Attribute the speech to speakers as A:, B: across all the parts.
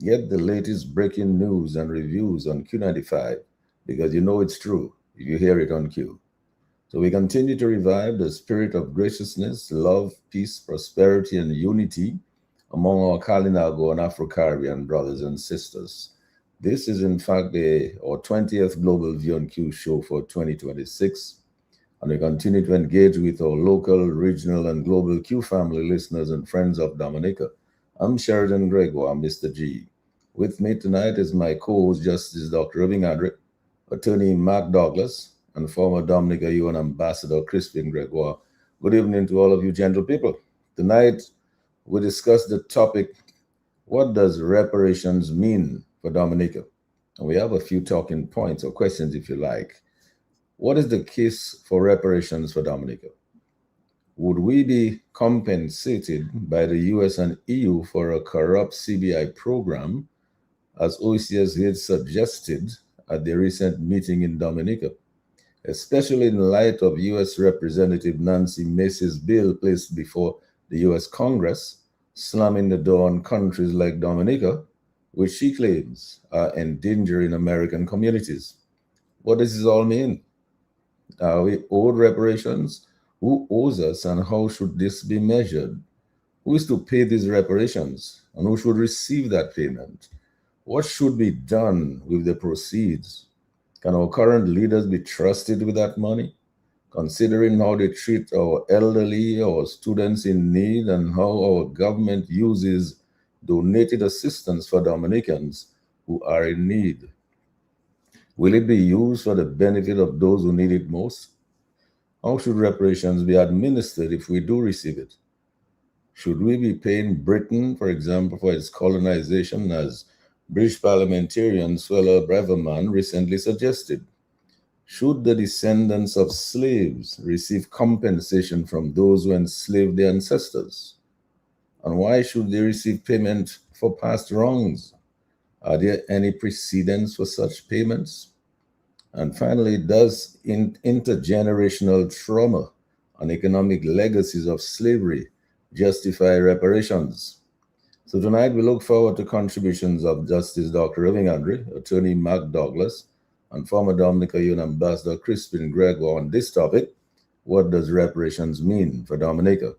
A: Get the latest breaking news and reviews on Q95 because you know it's true if you hear it on Q. So we continue to revive the spirit of graciousness, love, peace, prosperity, and unity among our Kalinago and Afro-Caribbean brothers and sisters. This is in fact our 20th Global View on Q show for 2026, and we continue to engage with our local, regional, and global Q family listeners and friends of Dominica. I'm Sheridan Gregoire, Mr. G. With me tonight is my co-host, Justice Dr. Irving Andre, attorney Mark Douglas, and former Dominica UN Ambassador Crispin Gregoire. Good evening to all of you gentle people. Tonight, we discuss the topic, what does reparations mean for Dominica? And we have a few talking points or questions if you like. What is the case for reparations for Dominica? Would we be compensated by the US and EU for a corrupt CBI program, as OCS had suggested at the recent meeting in Dominica, especially in light of US Representative Nancy Mace's bill placed before the US Congress, slamming the door on countries like Dominica, which she claims are endangering American communities? What does this all mean? Are we owed reparations? Who owes us and how should this be measured? Who is to pay these reparations and who should receive that payment? What should be done with the proceeds? Can our current leaders be trusted with that money? Considering how they treat our elderly or students in need and how our government uses donated assistance for Dominicans who are in need. Will it be used for the benefit of those who need it most? How should reparations be administered if we do receive it? Should we be paying Britain, for example, for its colonization, as British parliamentarian Suella Braverman recently suggested? Should the descendants of slaves receive compensation from those who enslaved their ancestors? And why should they receive payment for past wrongs? Are there any precedents for such payments? And finally, does intergenerational trauma and economic legacies of slavery justify reparations? So tonight we look forward to contributions of Justice Dr. Irving Andre, attorney Mark Douglas, and former Dominica UN Ambassador Crispin Gregoire on this topic, what does reparations mean for Dominica?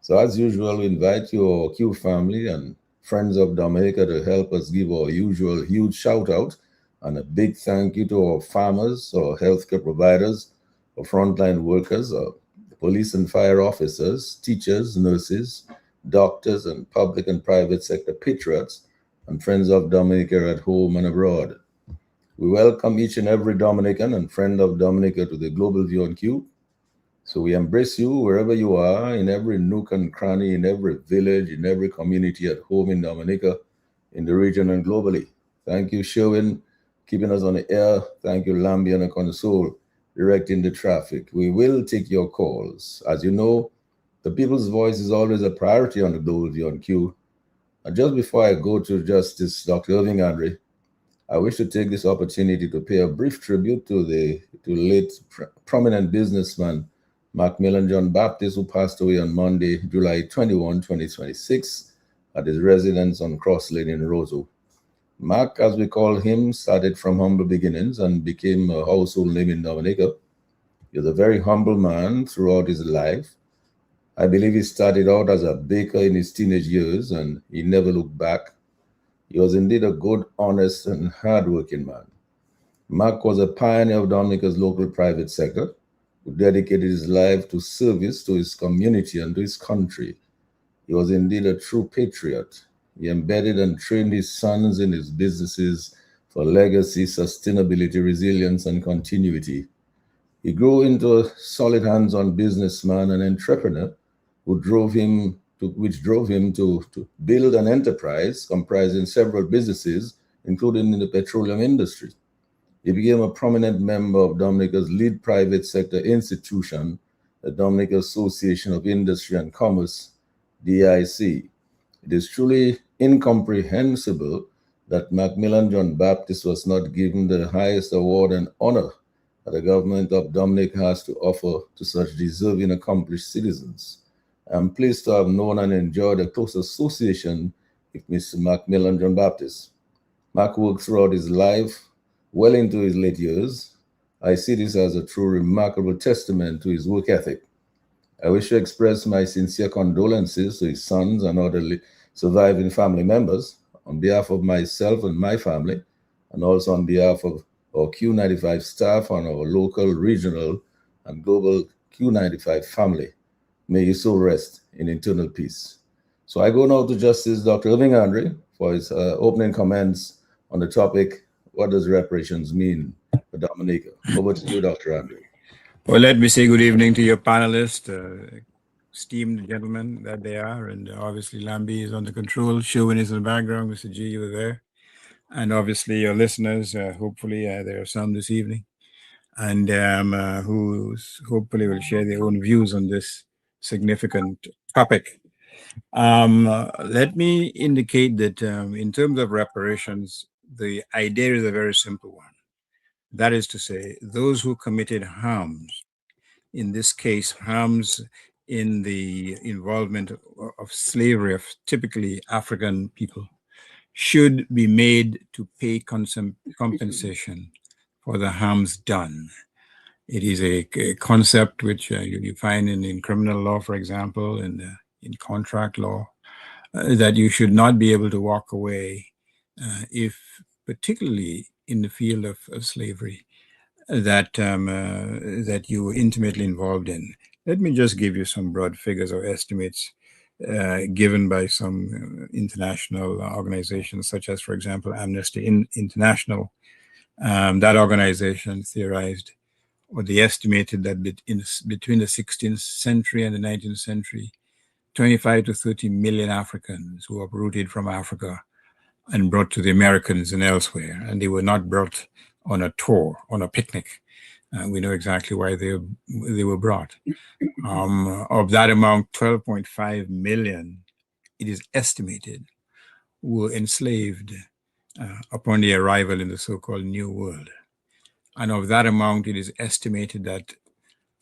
A: So as usual, we invite you, our Q family and friends of Dominica, to help us give our usual huge shout out and a big thank you to our farmers, our healthcare providers, our frontline workers, our police and fire officers, teachers, nurses, doctors, and public and private sector patriots, and friends of Dominica at home and abroad. We welcome each and every Dominican and friend of Dominica to the Global View on Q. So we embrace you wherever you are, in every nook and cranny, in every village, in every community at home in Dominica, in the region and globally. Thank you, Sherwin, keeping us on the air. Thank you, Lambi and the console, directing the traffic. We will take your calls. As you know, the people's voice is always a priority on the Global View on Q. And just before I go to Justice Dr. Irving Andre, I wish to take this opportunity to pay a brief tribute to the late prominent businessman Macmillan John Baptist, who passed away on Monday, July 21, 2026, at his residence on Cross Lane in Roseau. Mac, as we call him, started from humble beginnings and became a household name in Dominica. He was a very humble man throughout his life. I believe he started out as a baker in his teenage years and he never looked back. He was indeed a good, honest, and hardworking man. Mac was a pioneer of Dominica's local private sector who dedicated his life to service to his community and to his country. He was indeed a true patriot. He embedded and trained his sons in his businesses for legacy, sustainability, resilience, and continuity. He grew into a solid hands-on businessman and entrepreneur which drove him to build an enterprise comprising several businesses, including in the petroleum industry. He became a prominent member of Dominica's lead private sector institution, the Dominica Association of Industry and Commerce, DIC. It is truly incomprehensible that Macmillan John Baptist was not given the highest award and honor that the government of Dominica has to offer to such deserving, accomplished citizens. I'm pleased to have known and enjoyed a close association with Mr. Macmillan John Baptist. Mac worked throughout his life, well into his late years. I see this as a true remarkable testament to his work ethic. I wish to express my sincere condolences to his sons and other surviving family members on behalf of myself and my family, and also on behalf of our Q95 staff and our local, regional, and global Q95 family. May your soul rest in eternal peace. So I go now to Justice Dr. Irving Andre for his opening comments on the topic, what does reparations mean for Dominica? Over to you, Dr. Andre.
B: Well, let me say good evening to your panelists, esteemed gentlemen that they are, and obviously Lambi is on the control, Sherwin is in the background, Mr. G, you were there, and obviously your listeners, hopefully there are some this evening, and who hopefully will share their own views on this significant topic. Let me indicate that in terms of reparations, the idea is a very simple one. That is to say, those who committed harms, in this case, harms in the involvement of slavery of typically African people, should be made to pay compensation for the harms done. It is a concept which you find in criminal law, for example, in contract law, that you should not be able to walk away if, particularly in the field of slavery, that you were intimately involved in. Let me just give you some broad figures or estimates given by some international organizations, such as, for example, Amnesty International. That organization theorized, or they estimated that between the 16th century and the 19th century, 25 to 30 million Africans who uprooted from Africa and brought to the Americans and elsewhere, and they were not brought on a tour, on a picnic. We know exactly why they were brought. Of that amount, 12.5 million, it is estimated, were enslaved upon their arrival in the so-called New World. And of that amount, it is estimated that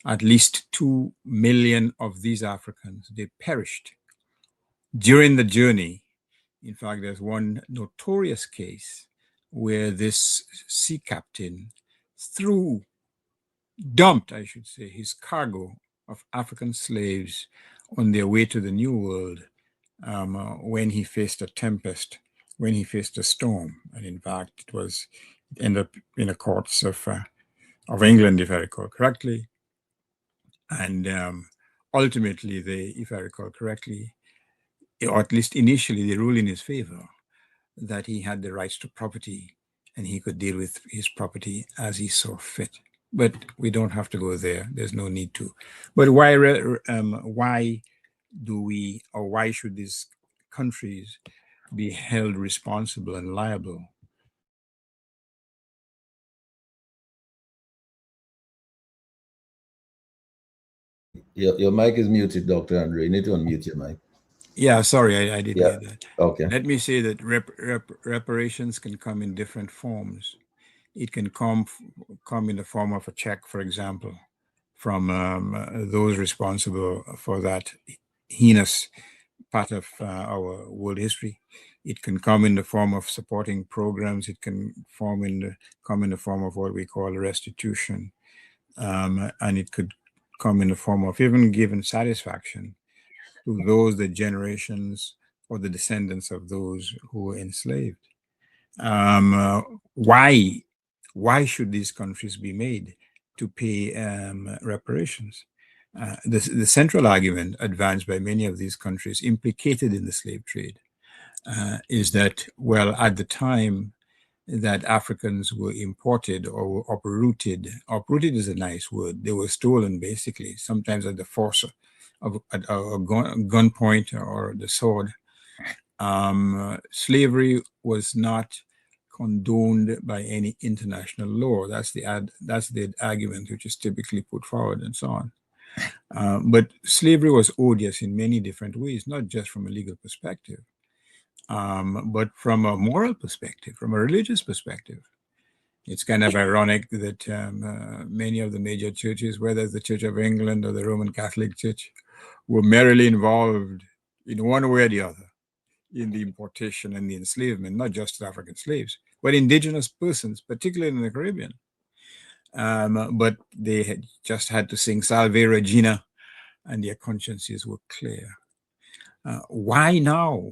B: at least 2 million of these Africans, they perished during the journey. In fact, there's one notorious case where this sea captain dumped, I should say, his cargo of African slaves on their way to the New World when he faced a tempest, when he faced a storm. And in fact, it ended up in the courts of England, if I recall correctly. And ultimately, if I recall correctly, or at least initially, they ruled in his favor that he had the rights to property and he could deal with his property as he saw fit. But we don't have to go there. There's no need to. But why do we, or why should these countries be held responsible and liable?
A: Your mic is muted, Dr. Andre. You need to unmute your mic.
B: Yeah, sorry, I didn't hear that.
A: Okay.
B: Let me say that reparations can come in different forms. It can come in the form of a check, for example, from those responsible for that heinous part of our world history. It can come in the form of supporting programs. It can come in the form of what we call restitution, and it could come in the form of even giving satisfaction to those, the generations or the descendants of those who were enslaved. Why should these countries be made to pay reparations? The central argument advanced by many of these countries implicated in the slave trade is that, well, at the time that Africans were imported or were uprooted is a nice word, they were stolen basically, sometimes at the force of a gunpoint or the sword. Slavery was not condoned by any international law. That's the argument which is typically put forward and so on. But slavery was odious in many different ways, not just from a legal perspective, but from a moral perspective, from a religious perspective. It's kind of ironic that many of the major churches, whether it's the Church of England or the Roman Catholic Church, were merely involved in one way or the other in the importation and the enslavement, not just of African slaves, but indigenous persons, particularly in the Caribbean. But they had just had to sing Salve Regina, and their consciences were clear. Why now?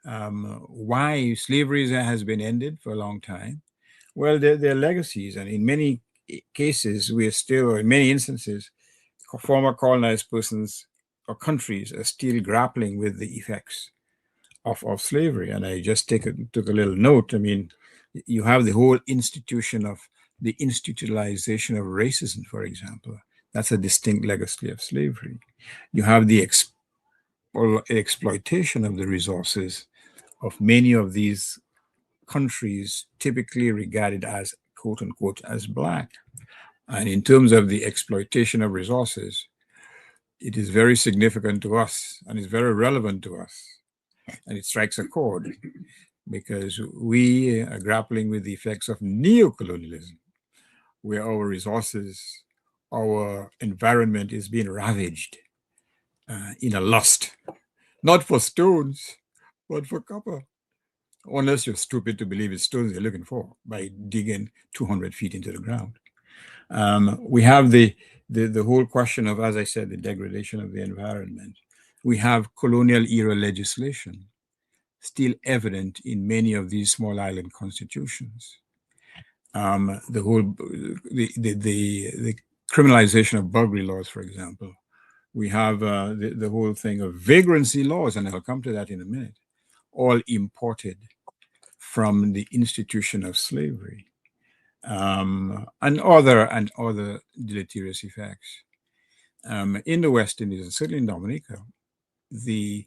B: Why slavery has been ended for a long time? Well, there are legacies, and in many cases, we are still, or in many instances, former colonized persons or countries are still grappling with the effects of slavery. And I just took a little note. I mean, you have the whole institution of the institutionalization of racism, for example. That's a distinct legacy of slavery. You have the exploitation of the resources of many of these countries, typically regarded as quote unquote as Black. And in terms of the exploitation of resources, it is very significant to us and is very relevant to us. And it strikes a chord because we are grappling with the effects of neocolonialism, where our resources, our environment is being ravaged in a lust, not for stones, but for copper. Unless you're stupid to believe it's stones they're looking for by digging 200 feet into the ground. We have the whole question of, as I said, the degradation of the environment. We have colonial era legislation still evident in many of these small island constitutions. The criminalization of burglary laws, for example. We have the whole thing of vagrancy laws, and I'll come to that in a minute, all imported from the institution of slavery, and other deleterious effects. In the West Indies, and certainly in Dominica, the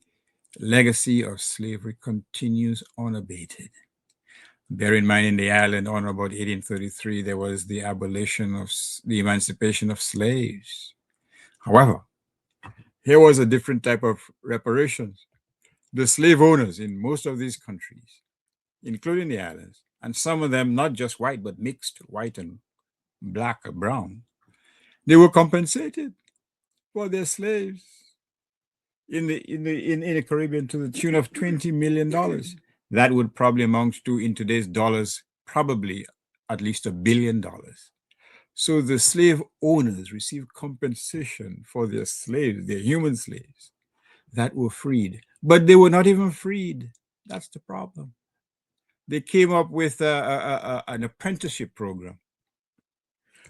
B: legacy of slavery continues unabated. Bear in mind, in the island, on about 1833, there was the abolition of the emancipation of slaves. However, here was a different type of reparations. The slave owners in most of these countries, including the islands, and some of them not just white, but mixed white and Black or brown, they were compensated for their slaves in the Caribbean to the tune of $20 million. That would probably amount to, in today's dollars, probably at least $1 billion. So the slave owners received compensation for their slaves, their human slaves, that were freed. But they were not even freed. That's the problem. They came up with an apprenticeship program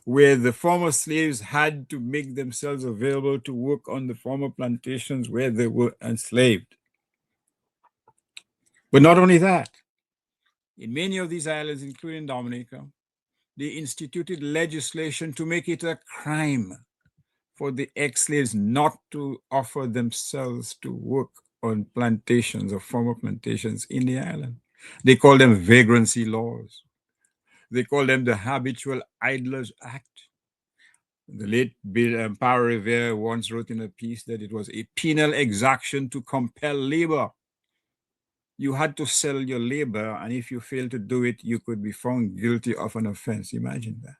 B: where the former slaves had to make themselves available to work on the former plantations where they were enslaved. But not only that, in many of these islands, including Dominica, they instituted legislation to make it a crime for the ex-slaves not to offer themselves to work on plantations or former plantations in the island. They call them vagrancy laws. They call them the Habitual Idlers Act. The late Bill Power Revere once wrote in a piece that it was a penal exaction to compel labor. You had to sell your labor, and if you failed to do it, you could be found guilty of an offense. Imagine that.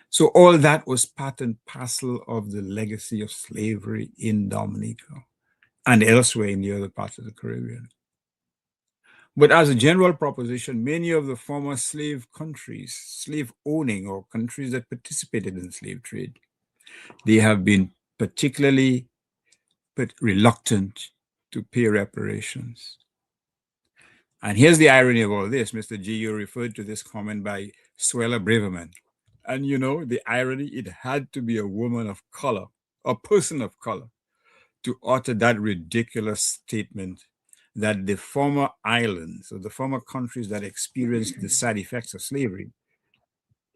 B: So all that was part and parcel of the legacy of slavery in Dominica and elsewhere in the other parts of the Caribbean. But as a general proposition, many of the former slave countries, slave owning or countries that participated in the slave trade, they have been particularly reluctant to pay reparations. And here's the irony of all this. Mr. G, you referred to this comment by Suella Braverman. And you know, the irony, it had to be a woman of color, a person of color, to utter that ridiculous statement that the former islands or the former countries that experienced the side effects of slavery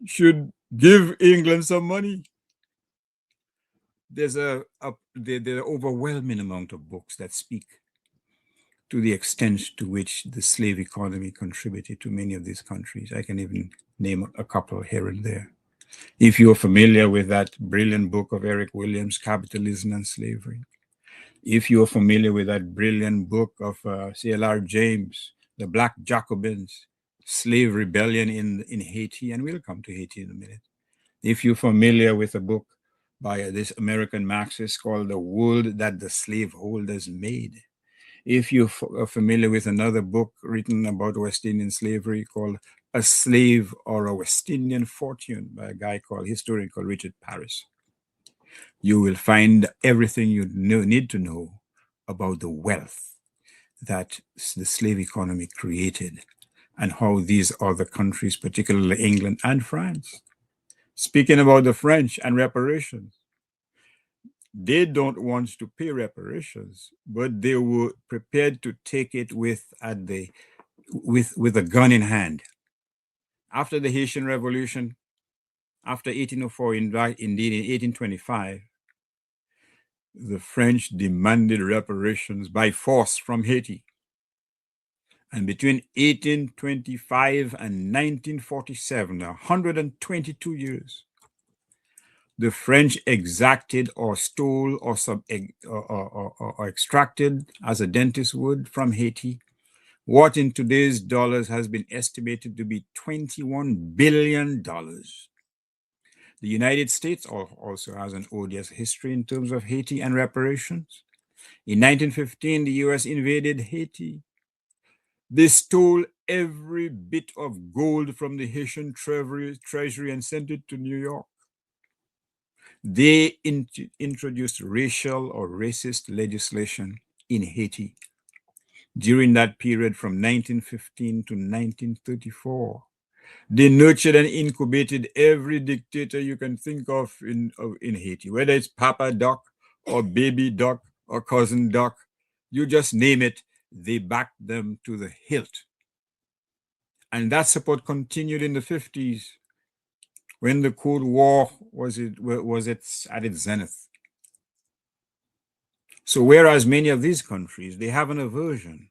B: should give England some money. There's the overwhelming amount of books that speak to the extent to which the slave economy contributed to many of these countries. I can even name a couple here and there. If you're familiar with that brilliant book of Eric Williams, Capitalism and Slavery, if you're familiar with that brilliant book of C.L.R. James, The Black Jacobins, Slave Rebellion in Haiti, and we'll come to Haiti in a minute. If you're familiar with a book by this American Marxist called The World That the Slaveholders Made, If you're familiar with another book written about West Indian slavery called A Slave or a West Indian Fortune by a guy called historian called Richard Paris, you will find everything you need to know about the wealth that the slave economy created and how these other countries, particularly England and France, speaking about the French and reparations, they don't want to pay reparations, but they were prepared to take it with a gun in hand. After the Haitian Revolution, after 1804, indeed in 1825, the French demanded reparations by force from Haiti. And between 1825 and 1947, 122 years, the French exacted or stole or extracted, as a dentist would, from Haiti, what in today's dollars has been estimated to be $21 billion. The United States also has an odious history in terms of Haiti and reparations. In 1915, the US invaded Haiti. They stole every bit of gold from the Haitian treasury and sent it to New York. They introduced racial or racist legislation in Haiti during that period from 1915 to 1934. They nurtured and incubated every dictator you can think of in Haiti, whether it's Papa Doc or Baby Doc or Cousin Doc, you just name it, they backed them to the hilt. And that support continued in the 50s when the Cold War was at its zenith. So whereas many of these countries, they have an aversion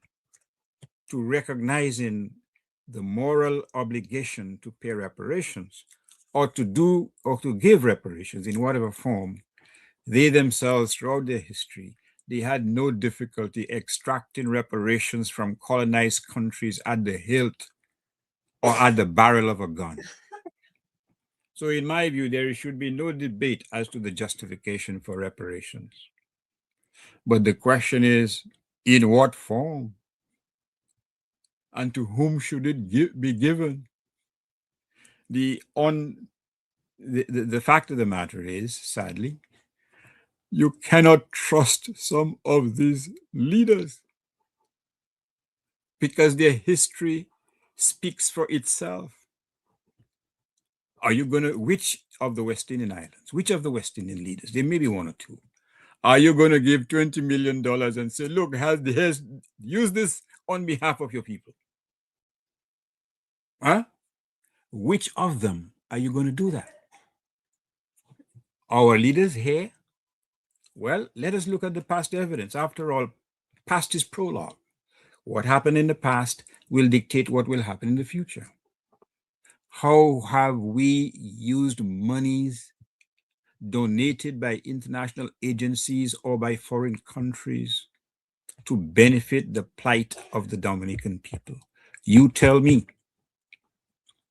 B: to recognizing the moral obligation to pay reparations or to give reparations in whatever form, they themselves, throughout their history, they had no difficulty extracting reparations from colonized countries at the hilt or at the barrel of a gun. So in my view, there should be no debate as to the justification for reparations. But the question is, in what form? And to whom should it be given? The fact of the matter is, sadly, you cannot trust some of these leaders because their history speaks for itself. Are you going to, which of the West Indian Islands, which of the West Indian leaders, there may be one or two, are you going to give $20 million and say, look, use this on behalf of your people? Huh? Which of them are you going to do that? Our leaders here? Well, let us look at the past evidence. After all, past is prologue. What happened in the past will dictate what will happen in the future. How have we used monies donated by international agencies or by foreign countries to benefit the plight of the Dominican people? You tell me.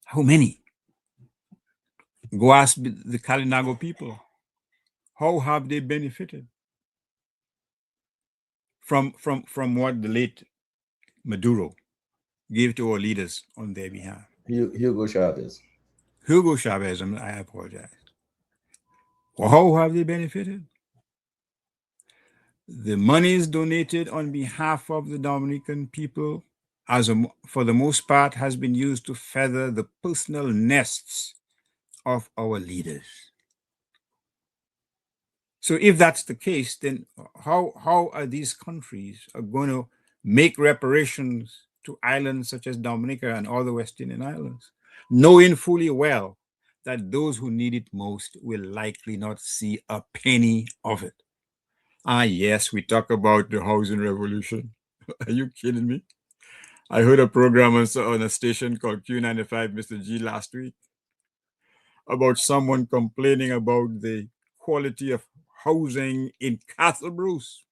B: How many? Go ask the Kalinago people. How have they benefited from what the late Maduro gave to our leaders on their behalf?
A: Hugo Chavez.
B: Hugo Chavez, I apologize. Well, how have they benefited? The monies donated on behalf of the Dominican people, for the most part, has been used to feather the personal nests of our leaders. So if that's the case, then how are these countries going to make reparations to islands such as Dominica and all the West Indian Islands, knowing fully well that those who need it most will likely not see a penny of it? Yes, we talk about the housing revolution. Are you kidding me? I heard a program on a station called Q95, Mr. G, last week about someone complaining about the quality of housing in Castle Bruce.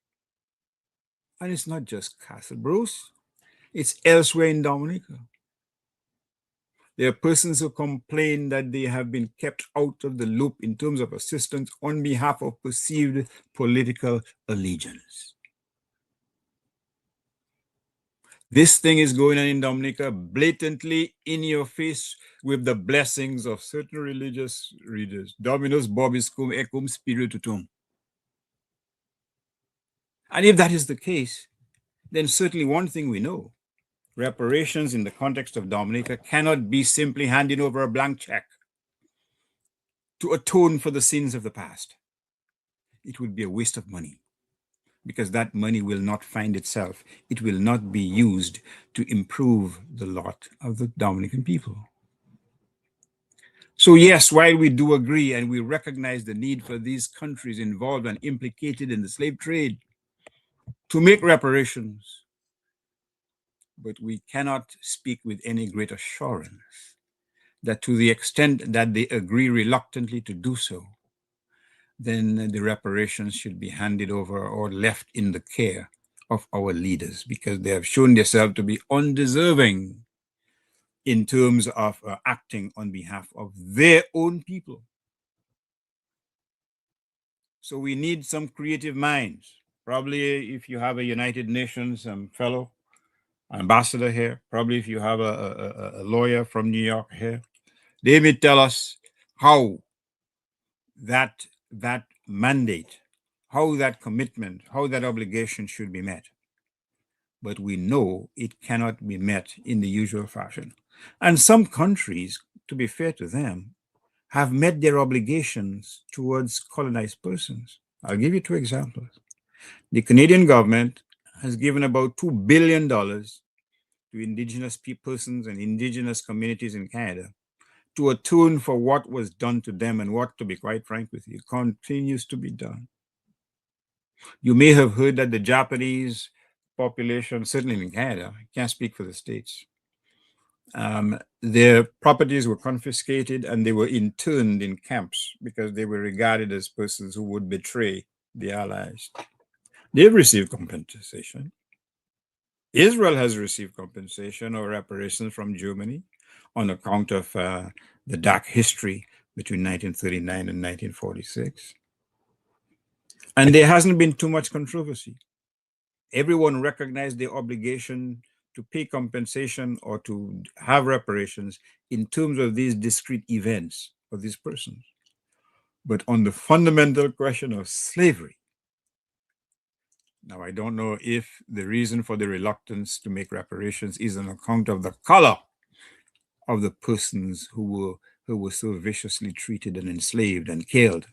B: And it's not just Castle Bruce, it's elsewhere in Dominica. There are persons who complain that they have been kept out of the loop in terms of assistance on behalf of perceived political allegiance. This thing is going on in Dominica blatantly in your face with the blessings of certain religious readers. Dominus Bobis cum ecum spiritutum. And if that is the case, then certainly one thing we know, reparations in the context of Dominica cannot be simply handing over a blank check to atone for the sins of the past. It would be a waste of money, because that money will not find itself. It will not be used to improve the lot of the Dominican people. So yes, while we do agree and we recognize the need for these countries involved and implicated in the slave trade to make reparations, but we cannot speak with any great assurance that to the extent that they agree reluctantly to do so, then the reparations should be handed over or left in the care of our leaders, because they have shown themselves to be undeserving in terms of acting on behalf of their own people. So we need some creative minds. Probably if you have a United Nations fellow, ambassador here, probably if you have a lawyer from New York here, they may tell us how that mandate, how that commitment, how that obligation should be met. But we know it cannot be met in the usual fashion. And some countries, to be fair to them, have met their obligations towards colonized persons. I'll give you 2 examples. The Canadian government has given about $2 billion to Indigenous persons and Indigenous communities in Canada to atone for what was done to them and what, to be quite frank with you, continues to be done. You may have heard that the Japanese population, certainly in Canada, I can't speak for the States, their properties were confiscated and they were interned in camps because they were regarded as persons who would betray the Allies. They've received compensation. Israel has received compensation or reparations from Germany on account of the dark history between 1939 and 1946. And there hasn't been too much controversy. Everyone recognized the obligation to pay compensation or to have reparations in terms of these discrete events for these persons. But on the fundamental question of slavery, now I don't know if the reason for the reluctance to make reparations is on account of the color of the persons who were so viciously treated and enslaved and killed.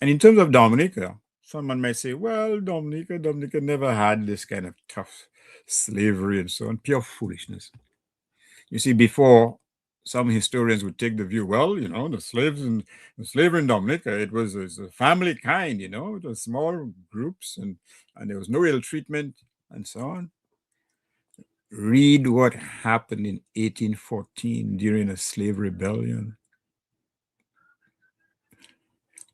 B: And in terms of Dominica, someone might say, well, Dominica never had this kind of tough slavery and so on. Pure foolishness. You see, before, some historians would take the view, well, the slavery in Dominica, it was a family kind, it was small groups and there was no ill treatment and so on. Read what happened in 1814 during a slave rebellion.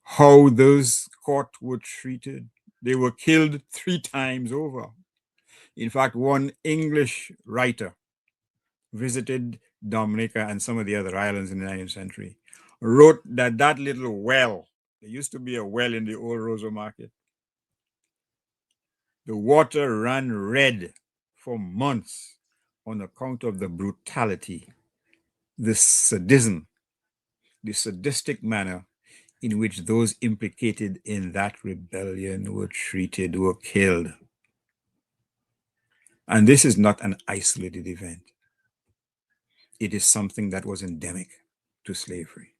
B: How those caught were treated. They were killed 3 times over. In fact, one English writer visited Dominica and some of the other islands in the 19th century, wrote that little well, there used to be a well in the old Roseau Market, the water ran red for months on account of the brutality, the sadism, the sadistic manner in which those implicated in that rebellion were treated, were killed. And this is not an isolated event. It is something that was endemic to slavery.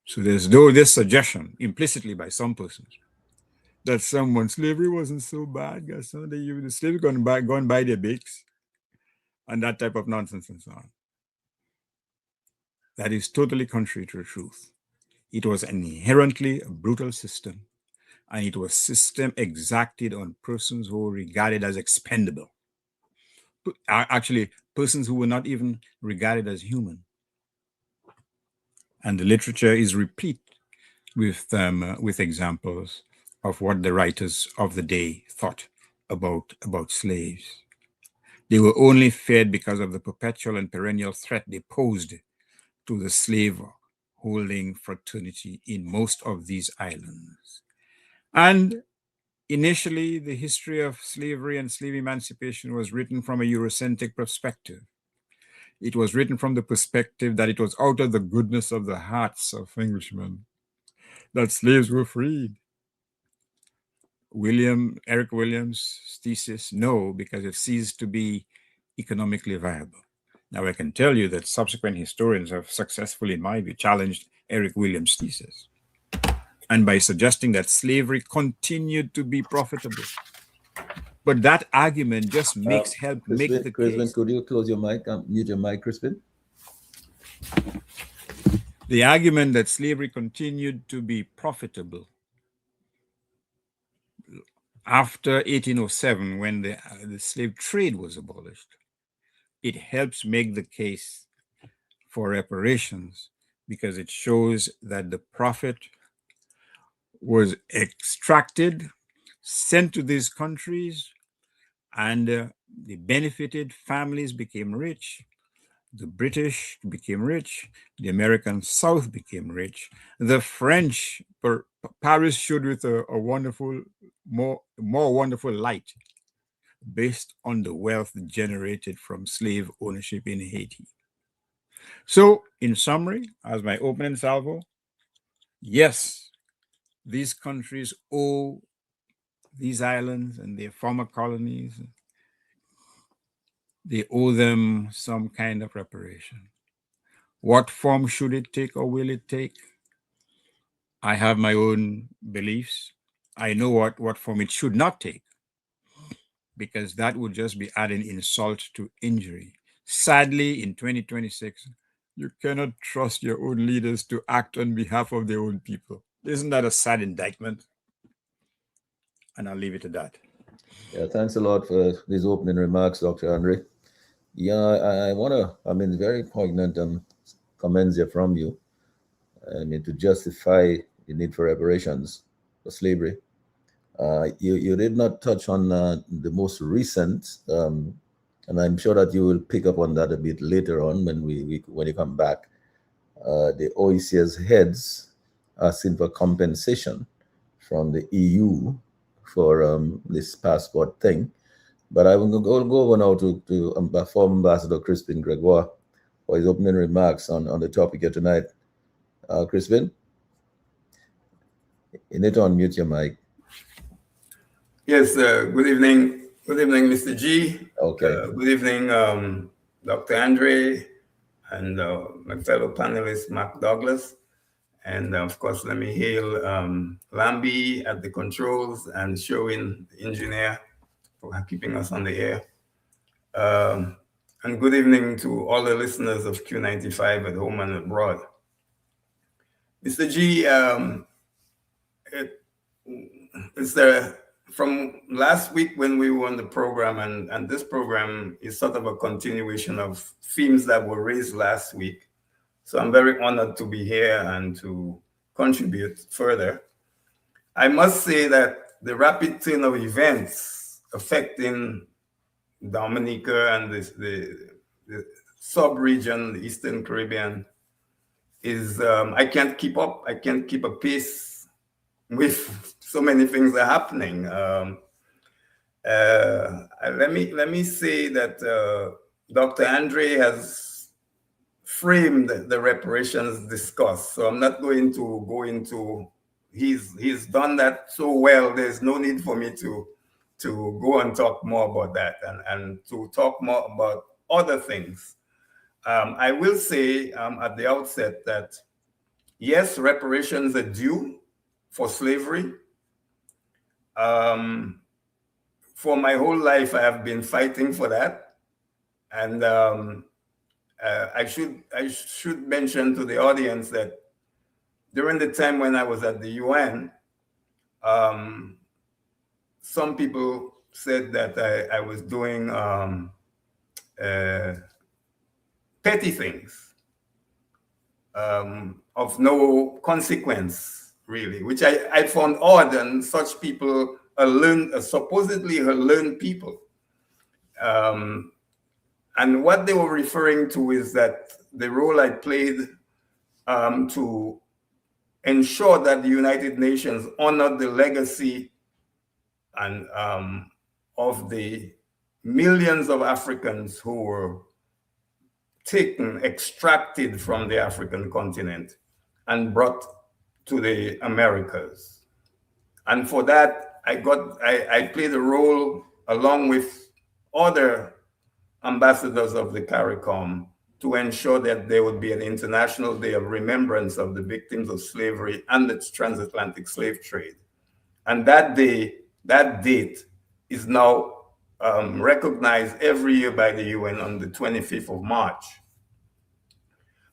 B: So there's this suggestion implicitly by some persons that slavery wasn't so bad, the slaves go and buy their bakes and that type of nonsense and so on. That is totally contrary to the truth. It was an inherently brutal system, and it was a system exacted on persons who were regarded as expendable. Actually, persons who were not even regarded as human. And the literature is replete with examples of what the writers of the day thought about slaves. They were only feared because of the perpetual and perennial threat they posed to the slave holding fraternity in most of these islands. And Initially, the history of slavery and slave emancipation was written from a Eurocentric perspective. It was written from the perspective that it was out of the goodness of the hearts of Englishmen that slaves were freed. Eric Williams' thesis, no, because it ceased to be economically viable. Now, I can tell you that subsequent historians have successfully, in my view, challenged Eric Williams' thesis, and by suggesting that slavery continued to be profitable. But that argument just make the
A: Crispin,
B: case.
A: could you close your mic? Mute your mic, Crispin.
B: The argument that slavery continued to be profitable after 1807, when the slave trade was abolished, it helps make the case for reparations because it shows that the profit was extracted, sent to these countries, and they benefited. Families became rich. The British became rich. The American South became rich. The French, Paris showed with a wonderful, more wonderful light based on the wealth generated from slave ownership in Haiti. So, in summary, as my opening salvo, yes, these countries owe these islands and their former colonies, they owe them some kind of reparation. What form should it take or will it take? I have my own beliefs. I know what form it should not take, because that would just be adding insult to injury. Sadly, in 2026, you cannot trust your own leaders to act on behalf of their own people. Isn't that a sad indictment? And I'll leave it at that.
A: Yeah, thanks a lot for these opening remarks, Dr. Andre. Yeah, I want to, very poignant comments here from you. To justify the need for reparations for slavery. You did not touch on the most recent, and I'm sure that you will pick up on that a bit later on when when you come back. The OECS heads asking for compensation from the EU for this passport thing. But I will go over now to former Ambassador Crispin Gregoire for his opening remarks on the topic here tonight. Crispin, you need to unmute your mic.
C: Yes, good evening. Good evening, Mr. G.
A: Okay.
C: Good evening, Dr. Andre, and my fellow panelist, Mark Douglas. And of course, let me hail Lambi at the controls and Sherwin, the engineer, for keeping us on the air. And good evening to all the listeners of Q95 at home and abroad. Mr. G, from last week when we were on the program, and this program is sort of a continuation of themes that were raised last week. So I'm very honored to be here and to contribute further. I must say that the rapid turn of events affecting Dominica and the sub-region, the Eastern Caribbean, is I can't keep up. I can't keep a pace with so many things are happening. Let me say that Dr. Andre has framed the reparations discussed, so I'm not going to go into. He's done that so well. There's no need for me to go and talk more about that and to talk more about other things. I will say at the outset that yes, reparations are due for slavery. For my whole life, I have been fighting for that, and I should mention to the audience that during the time when I was at the UN, some people said that I was doing petty things of no consequence, really, which I found odd, and such people are supposedly learned people. And what they were referring to is that the role I played to ensure that the United Nations honored the legacy and of the millions of Africans who were extracted from the African continent and brought to the Americas. And for that, I played a role along with other ambassadors of the CARICOM to ensure that there would be an international day of remembrance of the victims of slavery and the transatlantic slave trade. And that day, that date is now recognized every year by the UN on the 25th of March.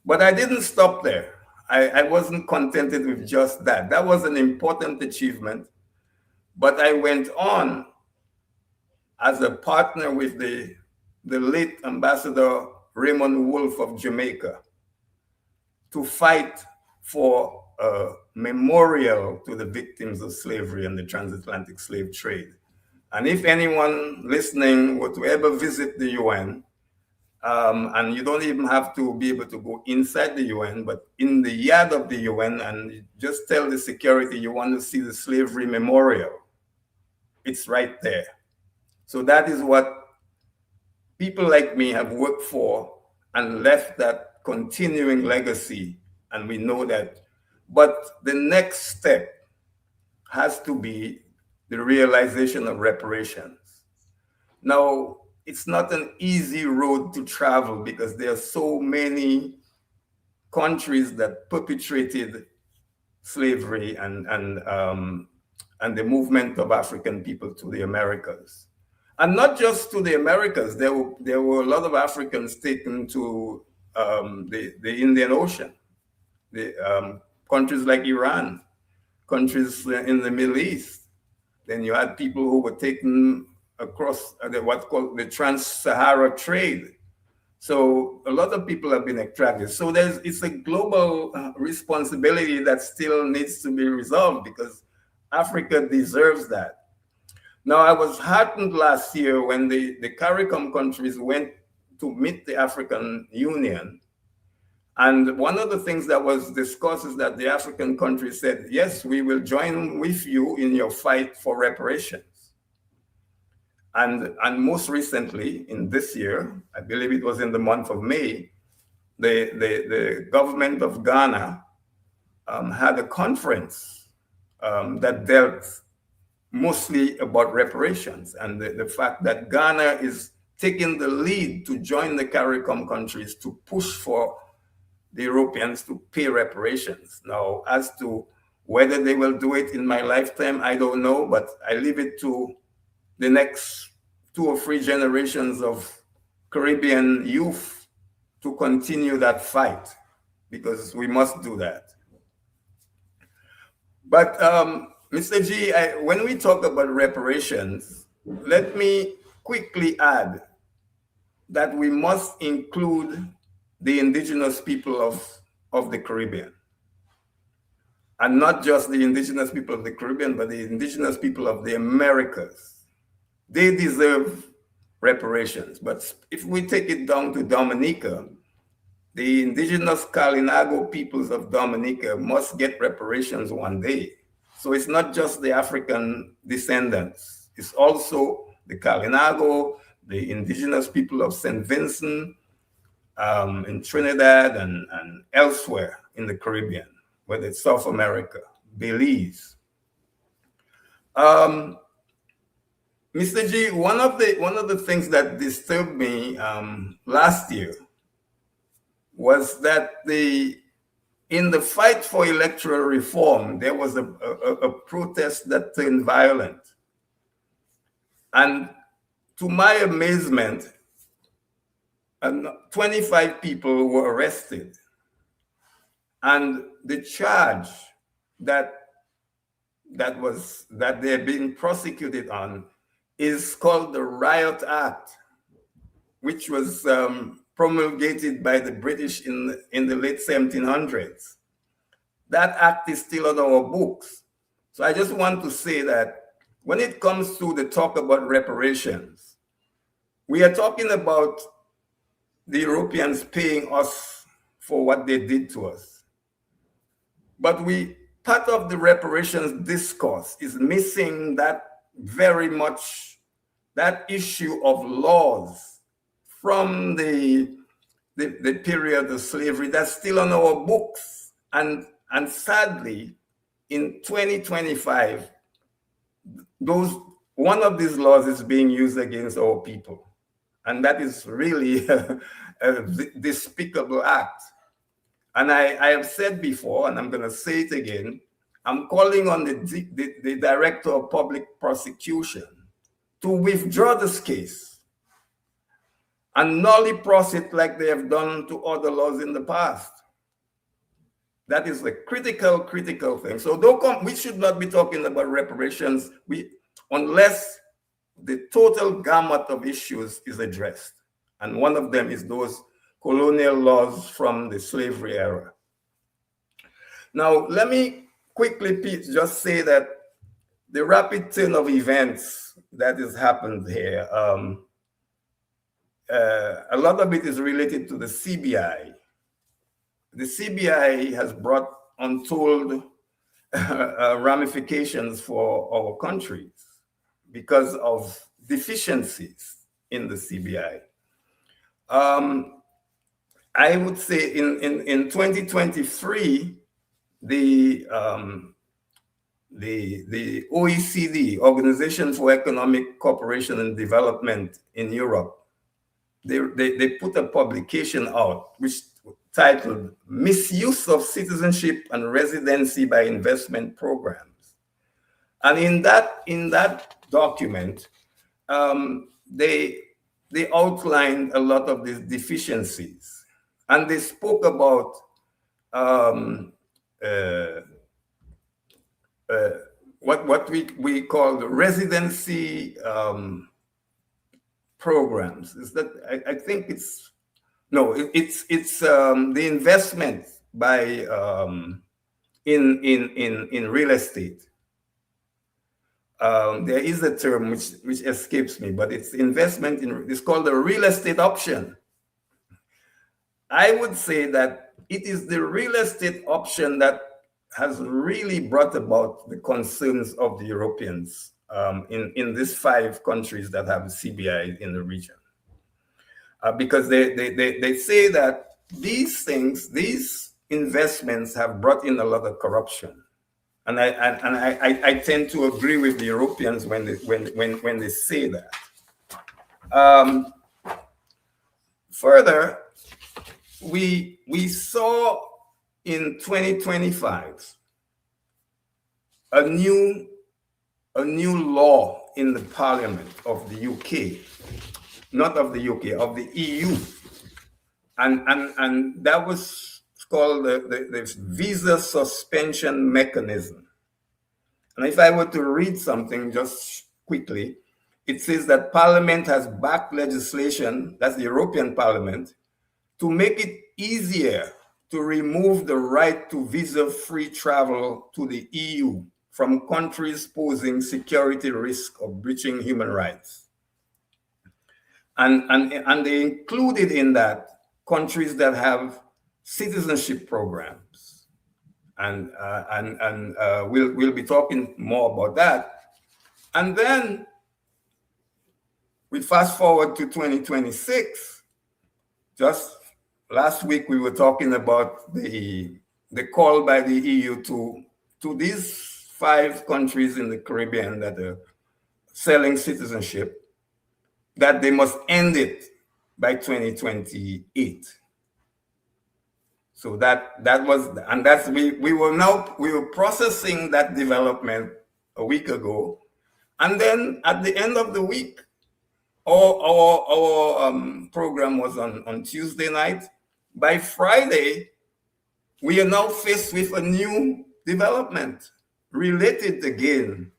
C: But I didn't stop there. I wasn't contented with just that. That was an important achievement. But I went on as a partner with the late Ambassador Raymond Wolf of Jamaica to fight for a memorial to the victims of slavery and the transatlantic slave trade. And if anyone listening were to ever visit the UN, and you don't even have to be able to go inside the UN, but in the yard of the UN, and just tell the security you want to see the slavery memorial, it's right there. So that is what people like me have worked for and left that continuing legacy, and we know that. But the next step has to be the realization of reparations. Now, it's not an easy road to travel because there are so many countries that perpetrated slavery and the movement of African people to the Americas. And not just to the Americas, there were a lot of Africans taken to the Indian Ocean, countries like Iran, countries in the Middle East. Then you had people who were taken across what's called the Trans-Sahara trade. So a lot of people have been extracted. So it's a global responsibility that still needs to be resolved because Africa deserves that. Now, I was heartened last year when the CARICOM countries went to meet the African Union. And one of the things that was discussed is that the African countries said, yes, we will join with you in your fight for reparations. And most recently, in this year, I believe it was in the month of May, the government of Ghana had a conference that dealt mostly about reparations and the fact that Ghana is taking the lead to join the CARICOM countries to push for the Europeans to pay reparations. Now, as to whether they will do it in my lifetime, I don't know, but I leave it to the next 2 or 3 generations of Caribbean youth to continue that fight, because we must do that. But Mr. G, when we talk about reparations, let me quickly add that we must include the indigenous people of the Caribbean. And not just the indigenous people of the Caribbean, but the indigenous people of the Americas. They deserve reparations. But if we take it down to Dominica, the indigenous Kalinago peoples of Dominica must get reparations one day. So it's not just the African descendants. It's also the Kalinago, the indigenous people of St. Vincent, in Trinidad and elsewhere in the Caribbean, whether it's South America, Belize. Mr. G, one of the things that disturbed me last year was that in the fight for electoral reform, there was a protest that turned violent. And to my amazement, 25 people were arrested. And the charge that they're being prosecuted on is called the Riot Act, which was promulgated by the British in the late 1700s. That act is still on our books. So I just want to say that when it comes to the talk about reparations, we are talking about the Europeans paying us for what they did to us. But part of the reparations discourse is missing that very much that issue of laws from the period of slavery that's still on our books. And sadly, in 2025, one of these laws is being used against our people. And that is really a despicable act. And I have said before, and I'm going to say it again, I'm calling on the Director of Public Prosecution to withdraw this case and nully prosecute like they have done to other laws in the past. That is a critical thing. So we should not be talking about reparations unless the total gamut of issues is addressed. And one of them is those colonial laws from the slavery era. Now, let me quickly, Pete, just say that the rapid turn of events that has happened here, a lot of it is related to the CBI. The CBI has brought untold ramifications for our countries because of deficiencies in the CBI. I would say in 2023, the OECD, Organization for Economic Cooperation and Development in Europe, they put a publication out which titled Misuse of Citizenship and Residency by Investment Programs. And in that document, they outlined a lot of these deficiencies, and they spoke about what we call the residency programs. Is that I think it's the investment by in real estate. There is a term which escapes me, but it's investment it's called the real estate option. I would say that it is the real estate option that has really brought about the concerns of the Europeans in these 5 countries that have CBI in the region. Because they say that these investments have brought in a lot of corruption. And I tend to agree with the Europeans when they say that. Further, we saw in 2025 a new law in the Parliament of the UK, not of the UK, of the EU, and that was called the visa suspension mechanism. And if I were to read something just quickly, it says that Parliament has backed legislation, that's the European Parliament, to make it easier to remove the right to visa-free travel to the EU from countries posing security risk of breaching human rights. And they included in that countries that have citizenship programs. And we'll be talking more about that. And then we fast forward to 2026. Just last week, we were talking about the call by the EU to these 5 countries in the Caribbean that are selling citizenship, that they must end it by 2028. So that was, and that's we were processing that development a week ago, and then at the end of the week, our program was on Tuesday night. By Friday, we are now faced with a new development related again.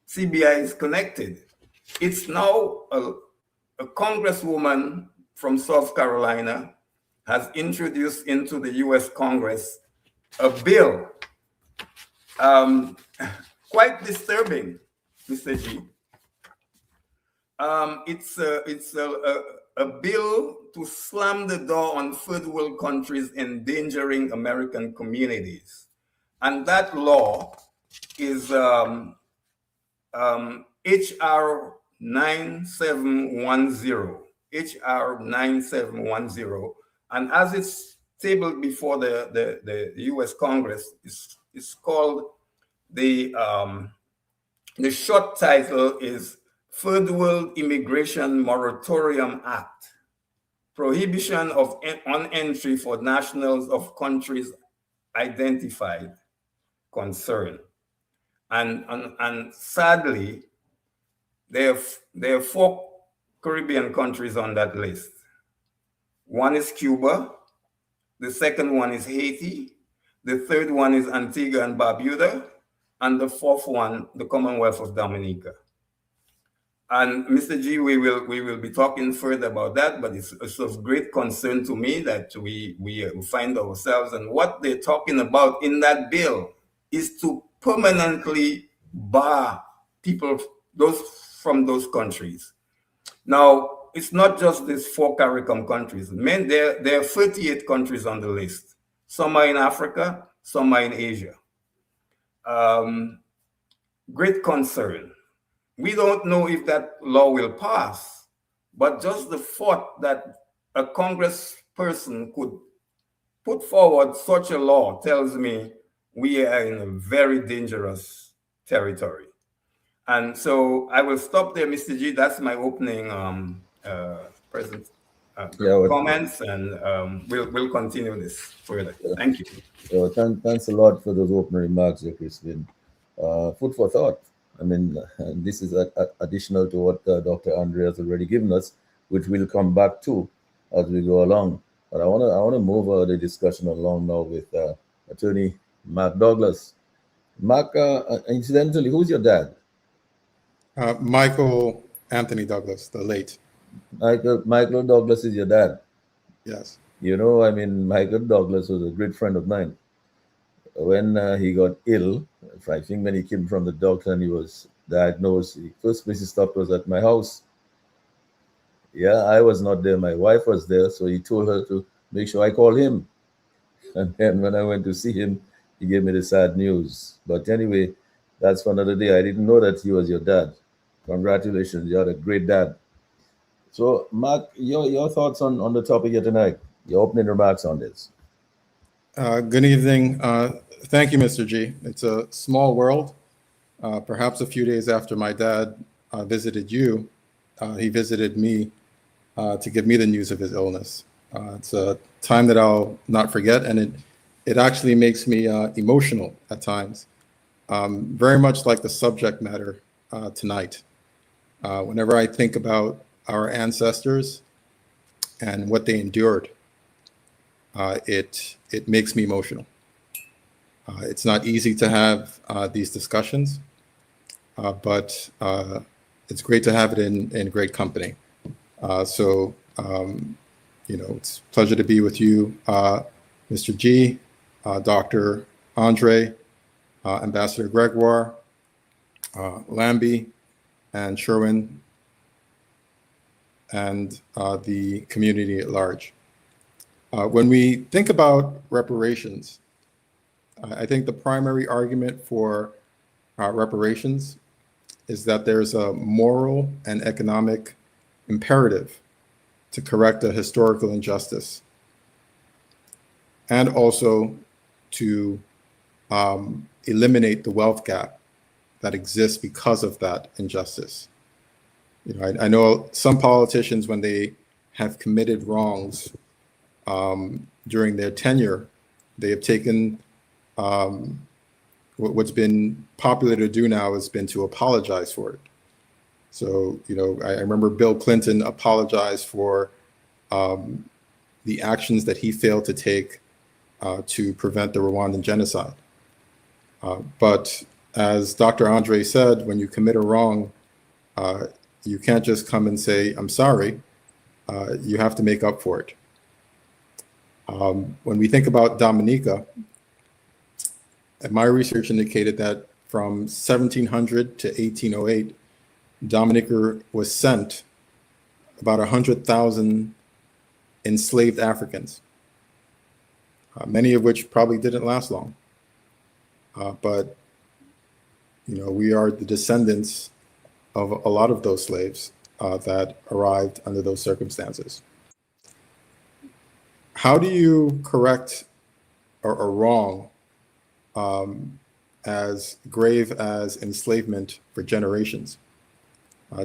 C: CBI is connected. It's now a congresswoman from South Carolina has introduced into the US Congress a bill, quite disturbing, Mr. G. It's a bill to slam the door on third world countries endangering American communities. And that law is HR 9710. HR 9710. And as it's tabled before the US Congress, it's called the short title is Third World Immigration Moratorium Act, prohibition of on entry for nationals of countries identified concern. And sadly, there are 4 Caribbean countries on that list. One is Cuba, the second one is Haiti, the third one is Antigua and Barbuda, and the fourth one, the Commonwealth of Dominica. And Mr. G, we will be talking further about that, but it's of great concern to me that we find ourselves, and what they're talking about in that bill is to permanently bar people from those countries. Now, it's not just these 4 CARICOM countries. There are 38 countries on the list. Some are in Africa, some are in Asia. Great concern. We don't know if that law will pass, but just the thought that a congressperson could put forward such a law tells me we are in a very dangerous territory. And so I will stop there, Mr. G. That's my opening comments, and we'll continue this further. Thank you.
A: Thanks a lot for those opening remarks, Crispin. Food for thought. I mean, this is additional to what Dr. Andre has already given us, which we'll come back to as we go along. But I want to move the discussion along now with Attorney Mark Douglas. Mark, incidentally, who's your dad?
D: Michael Anthony Douglas, the late.
A: Michael Douglas is your dad?
D: Yes.
A: You know, I mean, Michael Douglas was a great friend of mine. When he got ill, I think when he came from the doctor and he was diagnosed, the first place he stopped was at my house. Yeah, I was not there. My wife was there, so he told her to make sure I call him. And then when I went to see him, he gave me the sad news. But anyway, that's for another day. I didn't know that he was your dad. Congratulations, you had a great dad. So, Mark, your thoughts on the topic here tonight, your opening remarks on this.
D: Good evening. Thank you, Mr. G. It's a small world. Perhaps a few days after my dad visited you, he visited me to give me the news of his illness. It's a time that I'll not forget, and it actually makes me emotional at times, very much like the subject matter tonight. Whenever I think about our ancestors and what they endured, it makes me emotional. It's not easy to have these discussions, but it's great to have it in great company. So, it's a pleasure to be with you, Mr. G, Dr. Andre, Ambassador Gregoire, Lambie, and Sherwin, and the community at large. When we think about reparations, I think the primary argument for reparations is that there's a moral and economic imperative to correct a historical injustice, and also to eliminate the wealth gap that exists because of that injustice. I know some politicians, when they have committed wrongs during their tenure, they have taken what's been popular to do now has been to apologize for it. So, I remember Bill Clinton apologized for the actions that he failed to take to prevent the Rwandan genocide. But as Dr. Andre said, when you commit a wrong, you can't just come and say, I'm sorry. You have to make up for it. When we think about Dominica, my research indicated that from 1700 to 1808, Dominica was sent about 100,000 enslaved Africans, many of which probably didn't last long. But we are the descendants of a lot of those slaves that arrived under those circumstances. How do you correct or wrong as grave as enslavement for generations,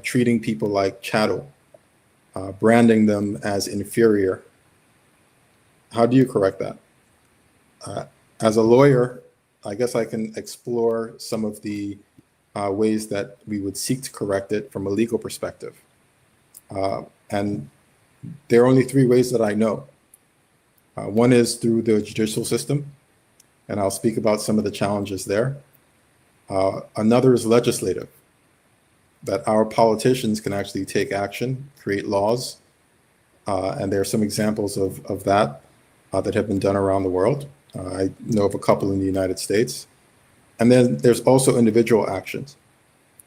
D: treating people like chattel, branding them as inferior? How do you correct that? As a lawyer, I guess I can explore some of the ways that we would seek to correct it from a legal perspective. And there are only three ways that I know. One is through the judicial system, and I'll speak about some of the challenges there. Another is legislative, that our politicians can actually take action, create laws, and there are some examples of that that have been done around the world. I know of a couple in the United States. And then there's also individual actions.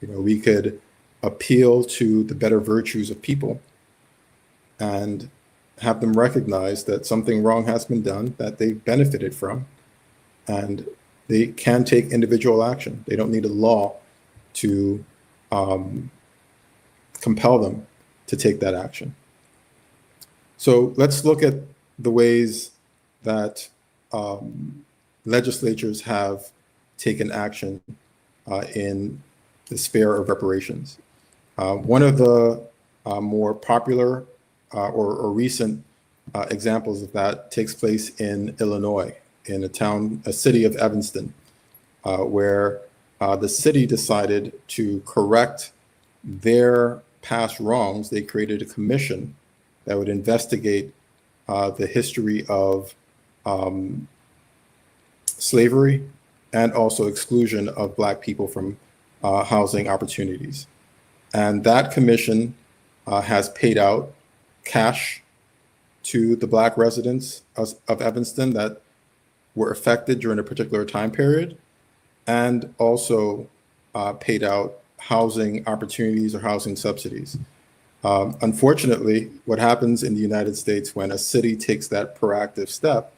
D: We could appeal to the better virtues of people and have them recognize that something wrong has been done, that they benefited from, and they can take individual action. They don't need a law to compel them to take that action. So let's look at the ways that legislatures have taken action in the sphere of reparations. One of the more popular or recent examples of that takes place in Illinois, in a city of Evanston, where the city decided to correct their past wrongs. They created a commission that would investigate the history of slavery and also exclusion of Black people from housing opportunities. And that commission has paid out cash to the Black residents of Evanston that were affected during a particular time period, and also paid out housing opportunities or housing subsidies. Unfortunately, what happens in the United States when a city takes that proactive step,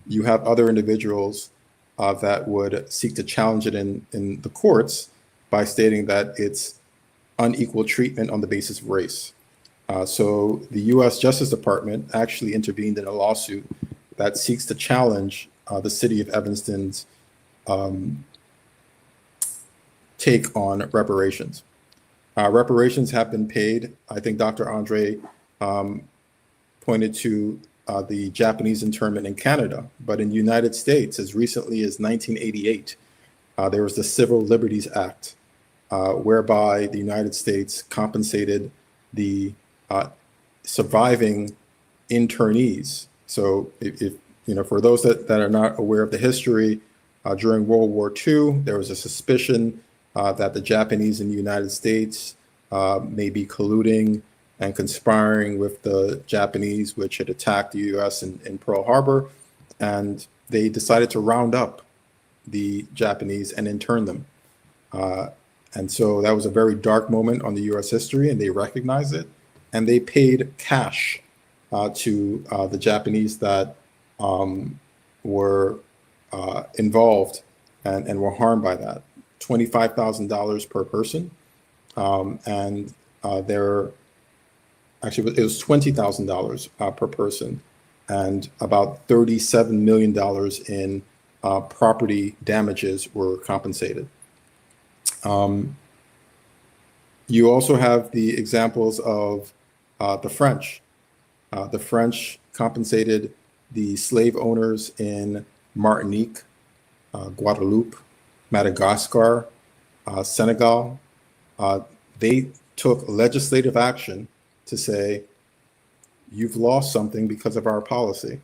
D: you have other individuals that would seek to challenge it in the courts by stating that it's unequal treatment on the basis of race. So the US Justice Department actually intervened in a lawsuit that seeks to challenge the city of Evanston's take on reparations. Reparations have been paid. I think Dr. Andre pointed to the Japanese internment in Canada, but in the United States, as recently as 1988, there was the Civil Liberties Act, whereby the United States compensated the surviving internees. So if for those that are not aware of the history, during World War II, there was a suspicion that the Japanese in the United States may be colluding and conspiring with the Japanese, which had attacked the US in Pearl Harbor. And they decided to round up the Japanese and intern them. And so that was a very dark moment on the US history, and they recognized it. And they paid cash to the Japanese that were involved and were harmed by that. $25,000 per person. And it was $20,000 per person, and about $37 million in property damages were compensated. You also have the examples of the French. The French compensated the slave owners in Martinique, Guadeloupe, Madagascar, Senegal. They took legislative action to say, you've lost something because of our policy,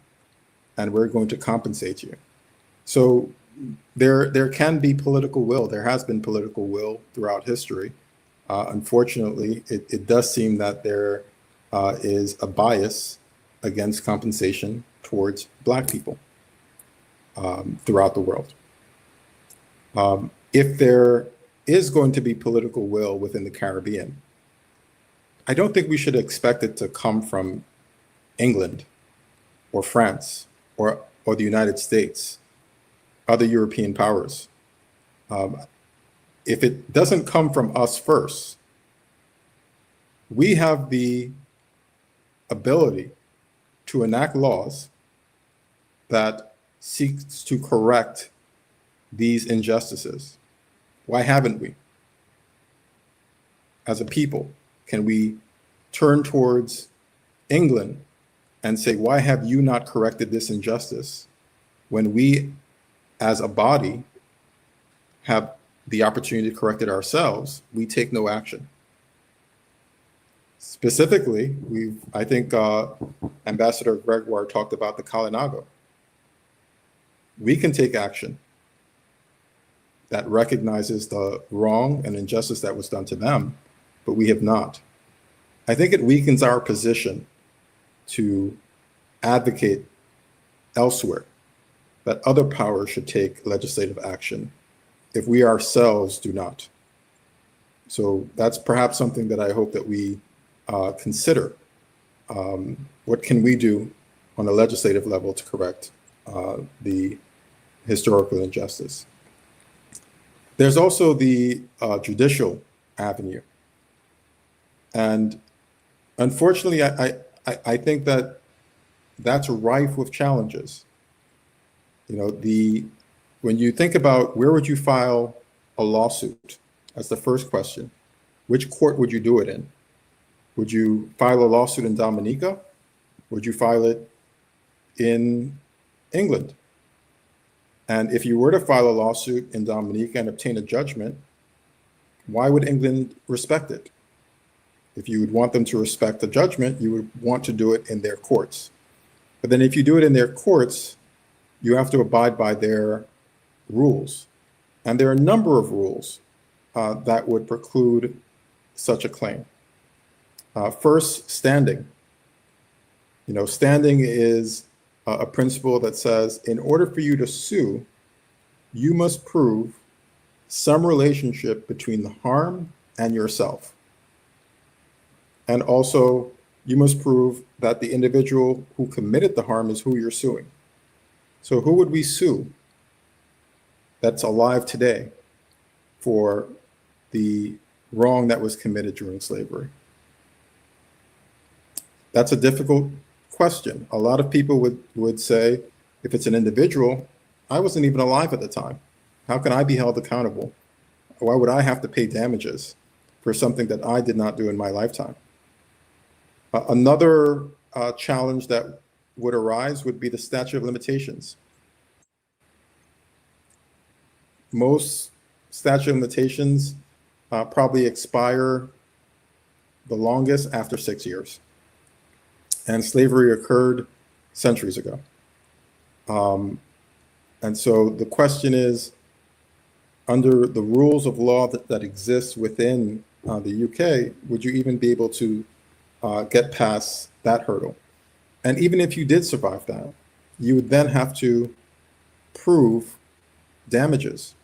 D: and we're going to compensate you. So there can be political will. There has been political will throughout history. Unfortunately, it does seem that there is a bias against compensation towards Black people throughout the world. If there is going to be political will within the Caribbean, I don't think we should expect it to come from England or France or the United States, other European powers. If it doesn't come from us first, we have the ability to enact laws that seeks to correct these injustices. Why haven't we? As a people, can we turn towards England and say, why have you not corrected this injustice? When we, as a body, have the opportunity to correct it ourselves, we take no action. Specifically, I think Ambassador Gregoire talked about the Kalinago. We can take action that recognizes the wrong and injustice that was done to them, but we have not. I think it weakens our position to advocate elsewhere that other powers should take legislative action if we ourselves do not. So that's perhaps something that I hope that we consider. What can we do on a legislative level to correct the historical injustice? There's also the judicial avenue. And unfortunately, I think that that's rife with challenges. You know, when you think about where would you file a lawsuit, that's the first question. Which court would you do it in? Would you file a lawsuit in Dominica? Would you file it in England? And if you were to file a lawsuit in Dominica and obtain a judgment, why would England respect it? If you would want them to respect the judgment, you would want to do it in their courts. But then if you do it in their courts, you have to abide by their rules. And there are a number of rules that would preclude such a claim. First, standing. You know, standing is a principle that says in order for you to sue, you must prove some relationship between the harm and yourself. And also, you must prove that the individual who committed the harm is who you're suing. So who would we sue that's alive today for the wrong that was committed during slavery? That's a difficult question. A lot of people would say, if it's an individual, I wasn't even alive at the time. How can I be held accountable? Why would I have to pay damages for something that I did not do in my lifetime? Another challenge that would arise would be the statute of limitations. Most statute of limitations probably expire the longest after 6 years. And slavery occurred centuries ago. And so the question is, under the rules of law that exist within the UK, would you even be able to get past that hurdle? And even if you did survive that, you would then have to prove damages.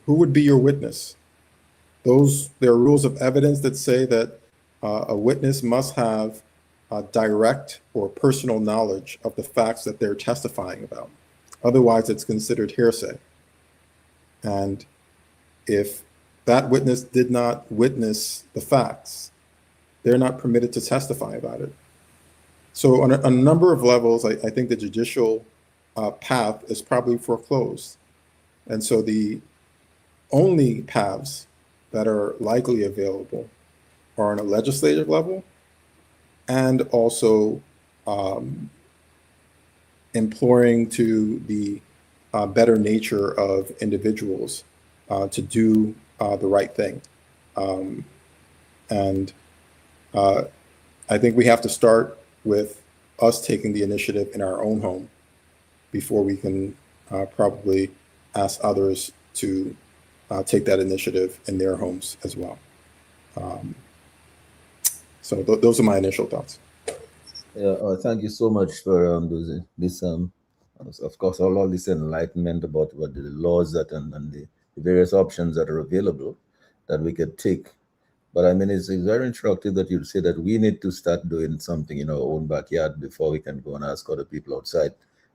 D: Who would be your witness? There are rules of evidence that say that a witness must have direct or personal knowledge of the facts that they're testifying about. Otherwise, it's considered hearsay. And if that witness did not witness the facts, they're not permitted to testify about it. So on a number of levels, I think the judicial path is probably foreclosed. And so the only paths that are likely available are on a legislative level and also imploring to the better nature of individuals to do the right thing. And I think we have to start with us taking the initiative in our own home before we can probably ask others to take that initiative in their homes as well. So those are my initial thoughts.
A: Yeah, thank you so much for this. Of course, all this enlightenment about what the laws that and the various options that are available that we could take. But I mean, it's very instructive that you say that we need to start doing something in our own backyard before we can go and ask other people outside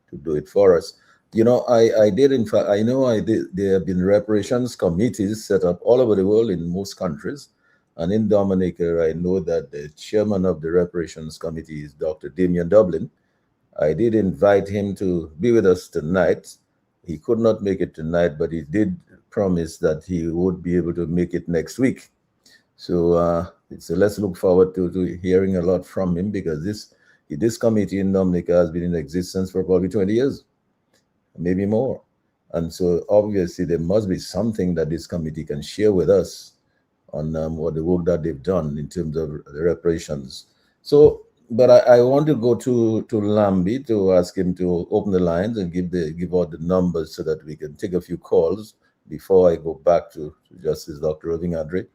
A: to do it for us. You know, I did, in fact, I know there have been reparations committees set up all over the world in most countries. And in Dominica, I know that the chairman of the reparations committee is Dr. Damian Dublin. I did invite him to be with us tonight. He could not make it tonight, but he did promise that he would be able to make it next week. So, let's look forward to hearing a lot from him, because this committee in Dominica has been in existence for probably 20 years, maybe more. And so obviously there must be something that this committee can share with us on what the work that they've done in terms of the reparations. So, but I want to go to Lambi to ask him to open the lines and give out the numbers so that we can take a few calls before I go back to Justice Dr. Irving Andre.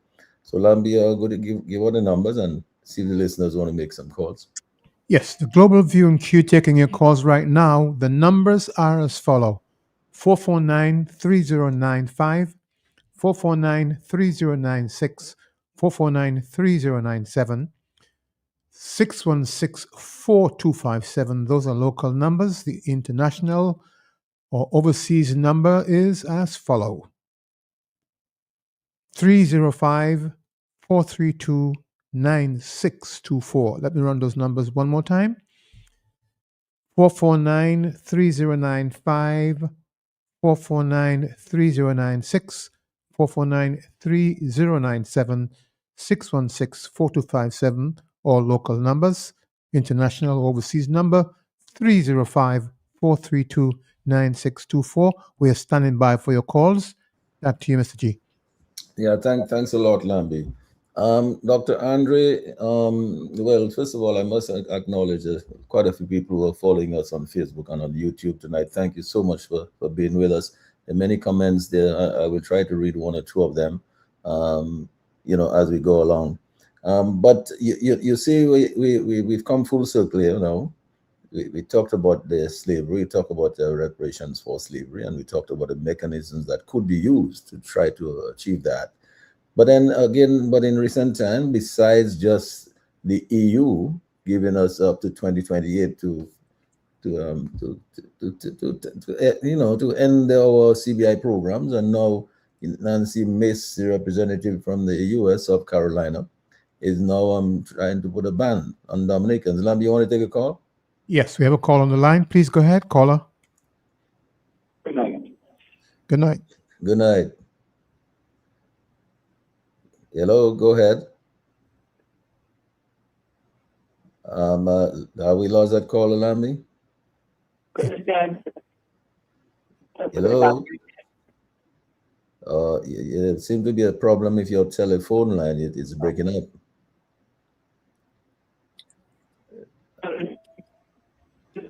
A: So Lambi, I'll go to give out the numbers and see if the listeners want to make some calls.
E: Yes, the Global View and Q taking your calls right now. The numbers are as follow: 449-3095, 449-3096, 449-3097, 616-4257. Those are local numbers. The international or overseas number is as follow: 305-432-9624. Let me run those numbers one more time. 449-3095, 449-3096, 449-3097, 616-4257, all local numbers. International overseas number 305-432-9624. We are standing by for your calls. Back to you, Mr. G.
A: Yeah, thanks a lot, Lambi. Dr. Andre, well, first of all, I must acknowledge that quite a few people who are following us on Facebook and on YouTube tonight. Thank you so much for being with us. There are many comments there. I will try to read one or two of them, as we go along. But you see, we've come full circle here now. We talked about the slavery, we talked about the reparations for slavery, and we talked about the mechanisms that could be used to try to achieve that. But then again, in recent time, besides just the EU giving us up to 2028 to end our CBI programs, and now Nancy Mace, the representative from the US, South Carolina, is now trying to put a ban on Dominicans. Lamb, you want to take a call?
E: Yes, we have a call on the line. Please go ahead, caller.
F: Good night.
E: Good night.
A: Good night. Hello, go ahead. Have we lost that caller, Lambi? Hello. It seems to be a problem with your telephone line. It's breaking up.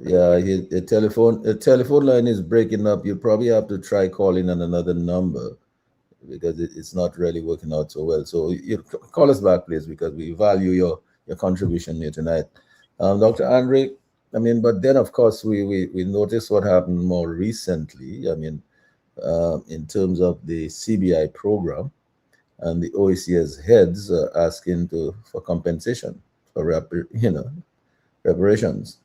A: Yeah, the telephone line is breaking up. You probably have to try calling on another number, because it's not really working out so well. So you call us back, please, because we value your contribution here tonight. Dr. Andre, but then of course we noticed what happened more recently. In terms of the CBI program, and the OECS heads asking for compensation for reparations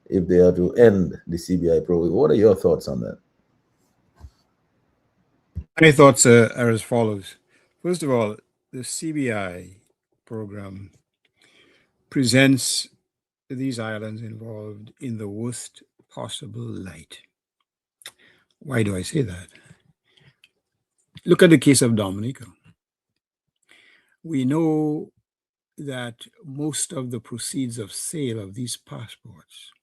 A: if they are to end the CBI program. What are your thoughts on that?
B: My thoughts are as follows. First of all, the CBI program presents these islands involved in the worst possible light. Why do I say that? Look at the case of Dominica. We know that most of the proceeds of sale of these passports,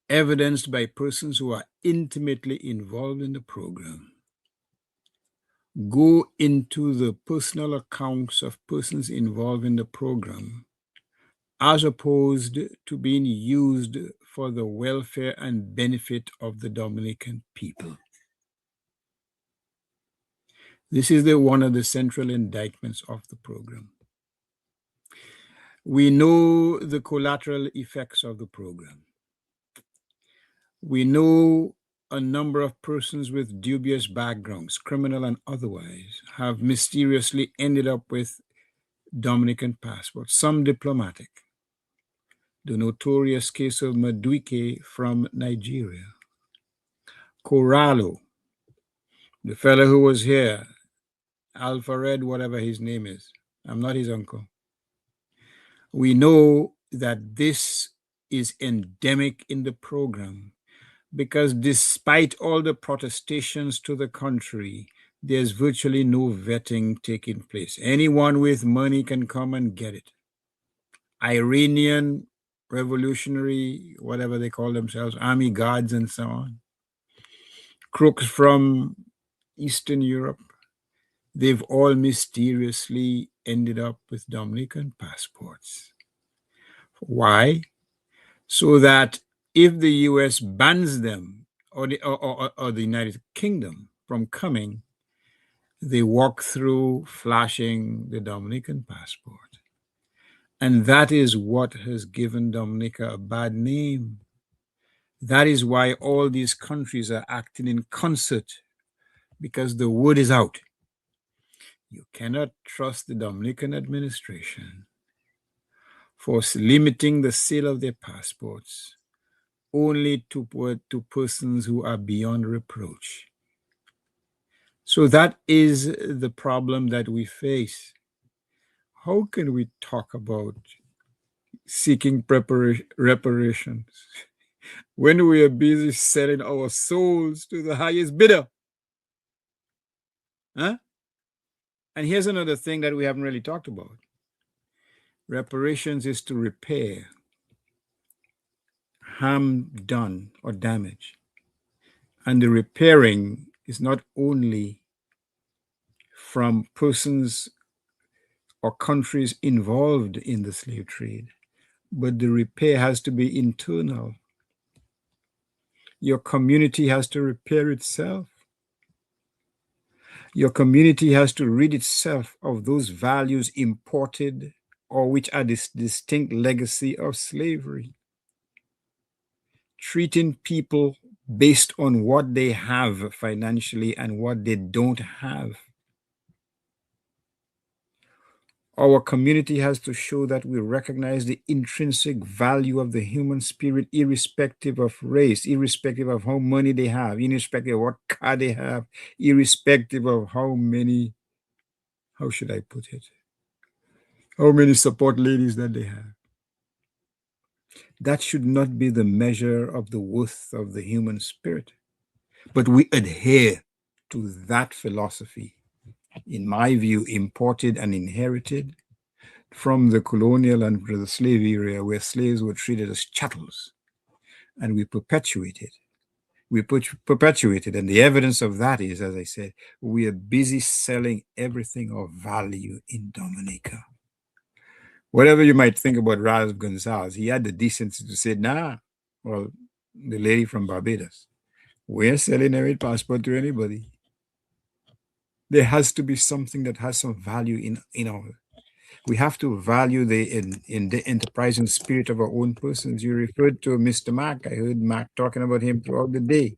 B: evidenced by persons who are intimately involved in the program, go into the personal accounts of persons involved in the program, as opposed to being used for the welfare and benefit of the Dominican people. This is one of the central indictments of the program. We know the collateral effects of the program. We know a number of persons with dubious backgrounds, criminal and otherwise, have mysteriously ended up with Dominican passports, some diplomatic. The notorious case of Maduike from Nigeria. Corallo, the fellow who was here Alfred, whatever his name is. I'm not his uncle. We know that this is endemic in the program because despite all the protestations to the contrary, there's virtually no vetting taking place. Anyone with money can come and get it. Iranian revolutionary, whatever they call themselves, army guards and so on. Crooks from Eastern Europe, they've all mysteriously ended up with Dominican passports. Why? So that if the US bans them or the United Kingdom from coming, they walk through flashing the Dominican passport. And that is what has given Dominica a bad name. That is why all these countries are acting in concert, because the word is out. You cannot trust the Dominican administration for limiting the sale of their passports only to persons who are beyond reproach. So that is the problem that we face. How can we talk about seeking reparations when we are busy selling our souls to the highest bidder? Huh? And here's another thing that we haven't really talked about. Reparations is to repair harm done or damage. And the repairing is not only from persons or countries involved in the slave trade, but the repair has to be internal. Your community has to repair itself. Your community has to rid itself of those values imported or which are this distinct legacy of slavery. Treating people based on what they have financially and what they don't have. Our community has to show that we recognize the intrinsic value of the human spirit, irrespective of race, irrespective of how money they have, irrespective of what car they have, irrespective of how many, how should I put it, how many support ladies that they have. That should not be the measure of the worth of the human spirit. But we adhere to that philosophy, in my view, imported and inherited from the colonial and the slave era, where slaves were treated as chattels, and we perpetuate it. We perpetuate it, and the evidence of that is, as I said, we are busy selling everything of value in Dominica. Whatever you might think about Raz Gonzalez, he had the decency to say, nah, well, the lady from Barbados, we're selling every passport to anybody. There has to be something that has some value in our. We have to value in the enterprising spirit of our own persons. You referred to Mr. Mack. I heard Mack talking about him throughout the day.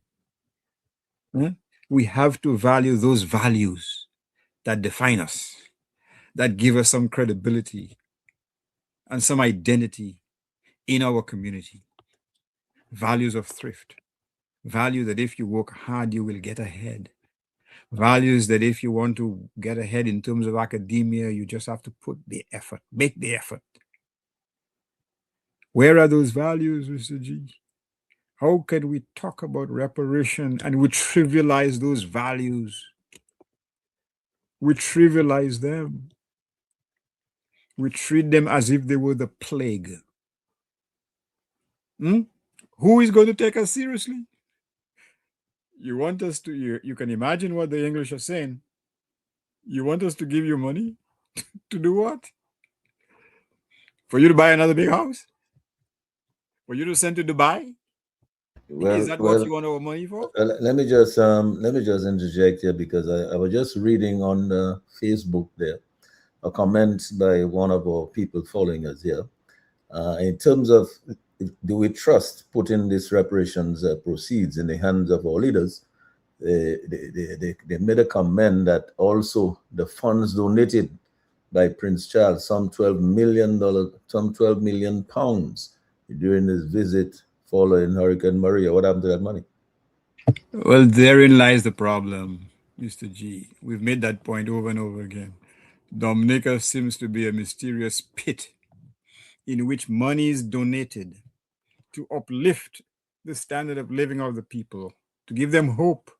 B: Huh? We have to value those values that define us, that give us some credibility and some identity in our community. Values of thrift. Value that if you work hard, you will get ahead. Values that if you want to get ahead in terms of academia, you just have to put the effort, make the effort. Where are those values, Mr. G? How can we talk about reparation and we trivialize those values? We trivialize them. We treat them as if they were the plague. Who is going to take us seriously? You want us to, you can imagine what the English are saying. You want us to give you money? To do what? For you to buy another big house? For you to send to Dubai? Is that what you want our money for?
A: Let me just interject here, because I was just reading on Facebook there a comment by one of our people following us here. In terms of, do we trust putting these reparations proceeds in the hands of our leaders? They made a comment that also the funds donated by Prince Charles, some $12 million pounds during his visit following Hurricane Maria. What happened to that money?
B: Well, therein lies the problem. Mr. G. We've made that point over and over again. Dominica seems to be a mysterious pit in which money is donated to uplift the standard of living of the people, to give them hope,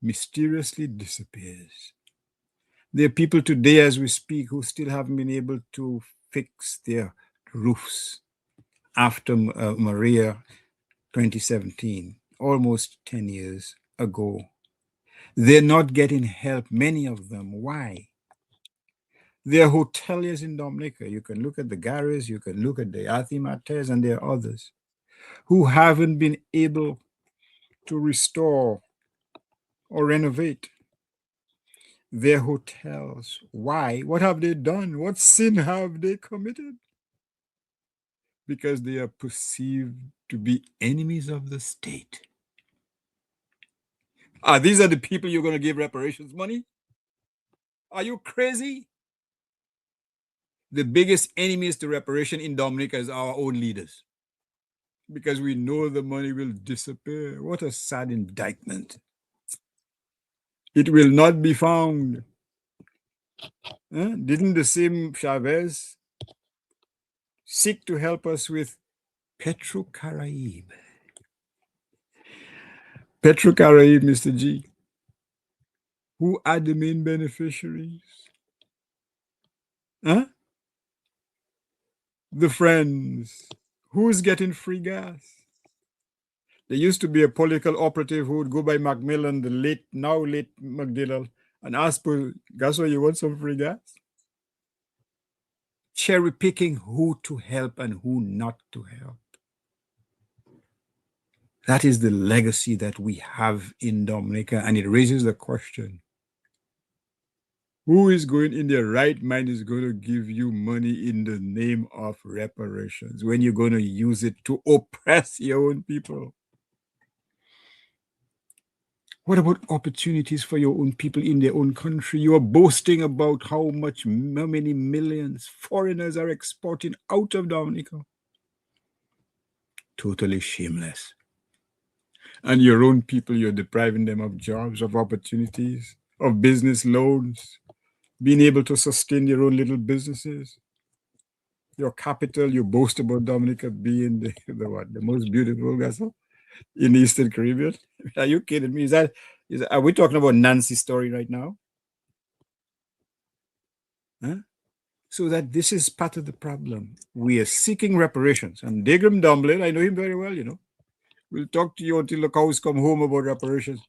B: mysteriously disappears. There are people today as we speak who still haven't been able to fix their roofs after Maria 2017, almost 10 years ago. They're not getting help, many of them. Why? There are hoteliers in Dominica. You can look at the Garys, you can look at the Arthimates, and there are others who haven't been able to restore or renovate their hotels. Why? What have they done? What sin have they committed? Because they are perceived to be enemies of the state. These are the people you're going to give reparations money? Are you crazy? The biggest enemies to reparation in Dominica is our own leaders, because we know the money will disappear. What a sad indictment. It will not be found. Didn't the same Chavez seek to help us with Petrocaraib? Petrocaraib, Mr. G. Who are the main beneficiaries? The Friends. Who's getting free gas? There used to be a political operative who would go by Macmillan, the now late McDillell, and ask for, guess what, you want some free gas? Cherry picking who to help and who not to help. That is the legacy that we have in Dominica, and it raises the question, who is going in their right mind is going to give you money in the name of reparations when you're going to use it to oppress your own people? What about opportunities for your own people in their own country? You are boasting about how many millions foreigners are exporting out of Dominica. Totally shameless. And your own people, you're depriving them of jobs, of opportunities, of business loans, being able to sustain your own little businesses. Your capital, you boast about Dominica being the most beautiful vessel in the Eastern Caribbean. Are you kidding me? Are we talking about Nancy's story right now? So that this is part of the problem. We are seeking reparations. And Dagram Dumblin, I know him very well, We'll talk to you until the cows come home about reparations.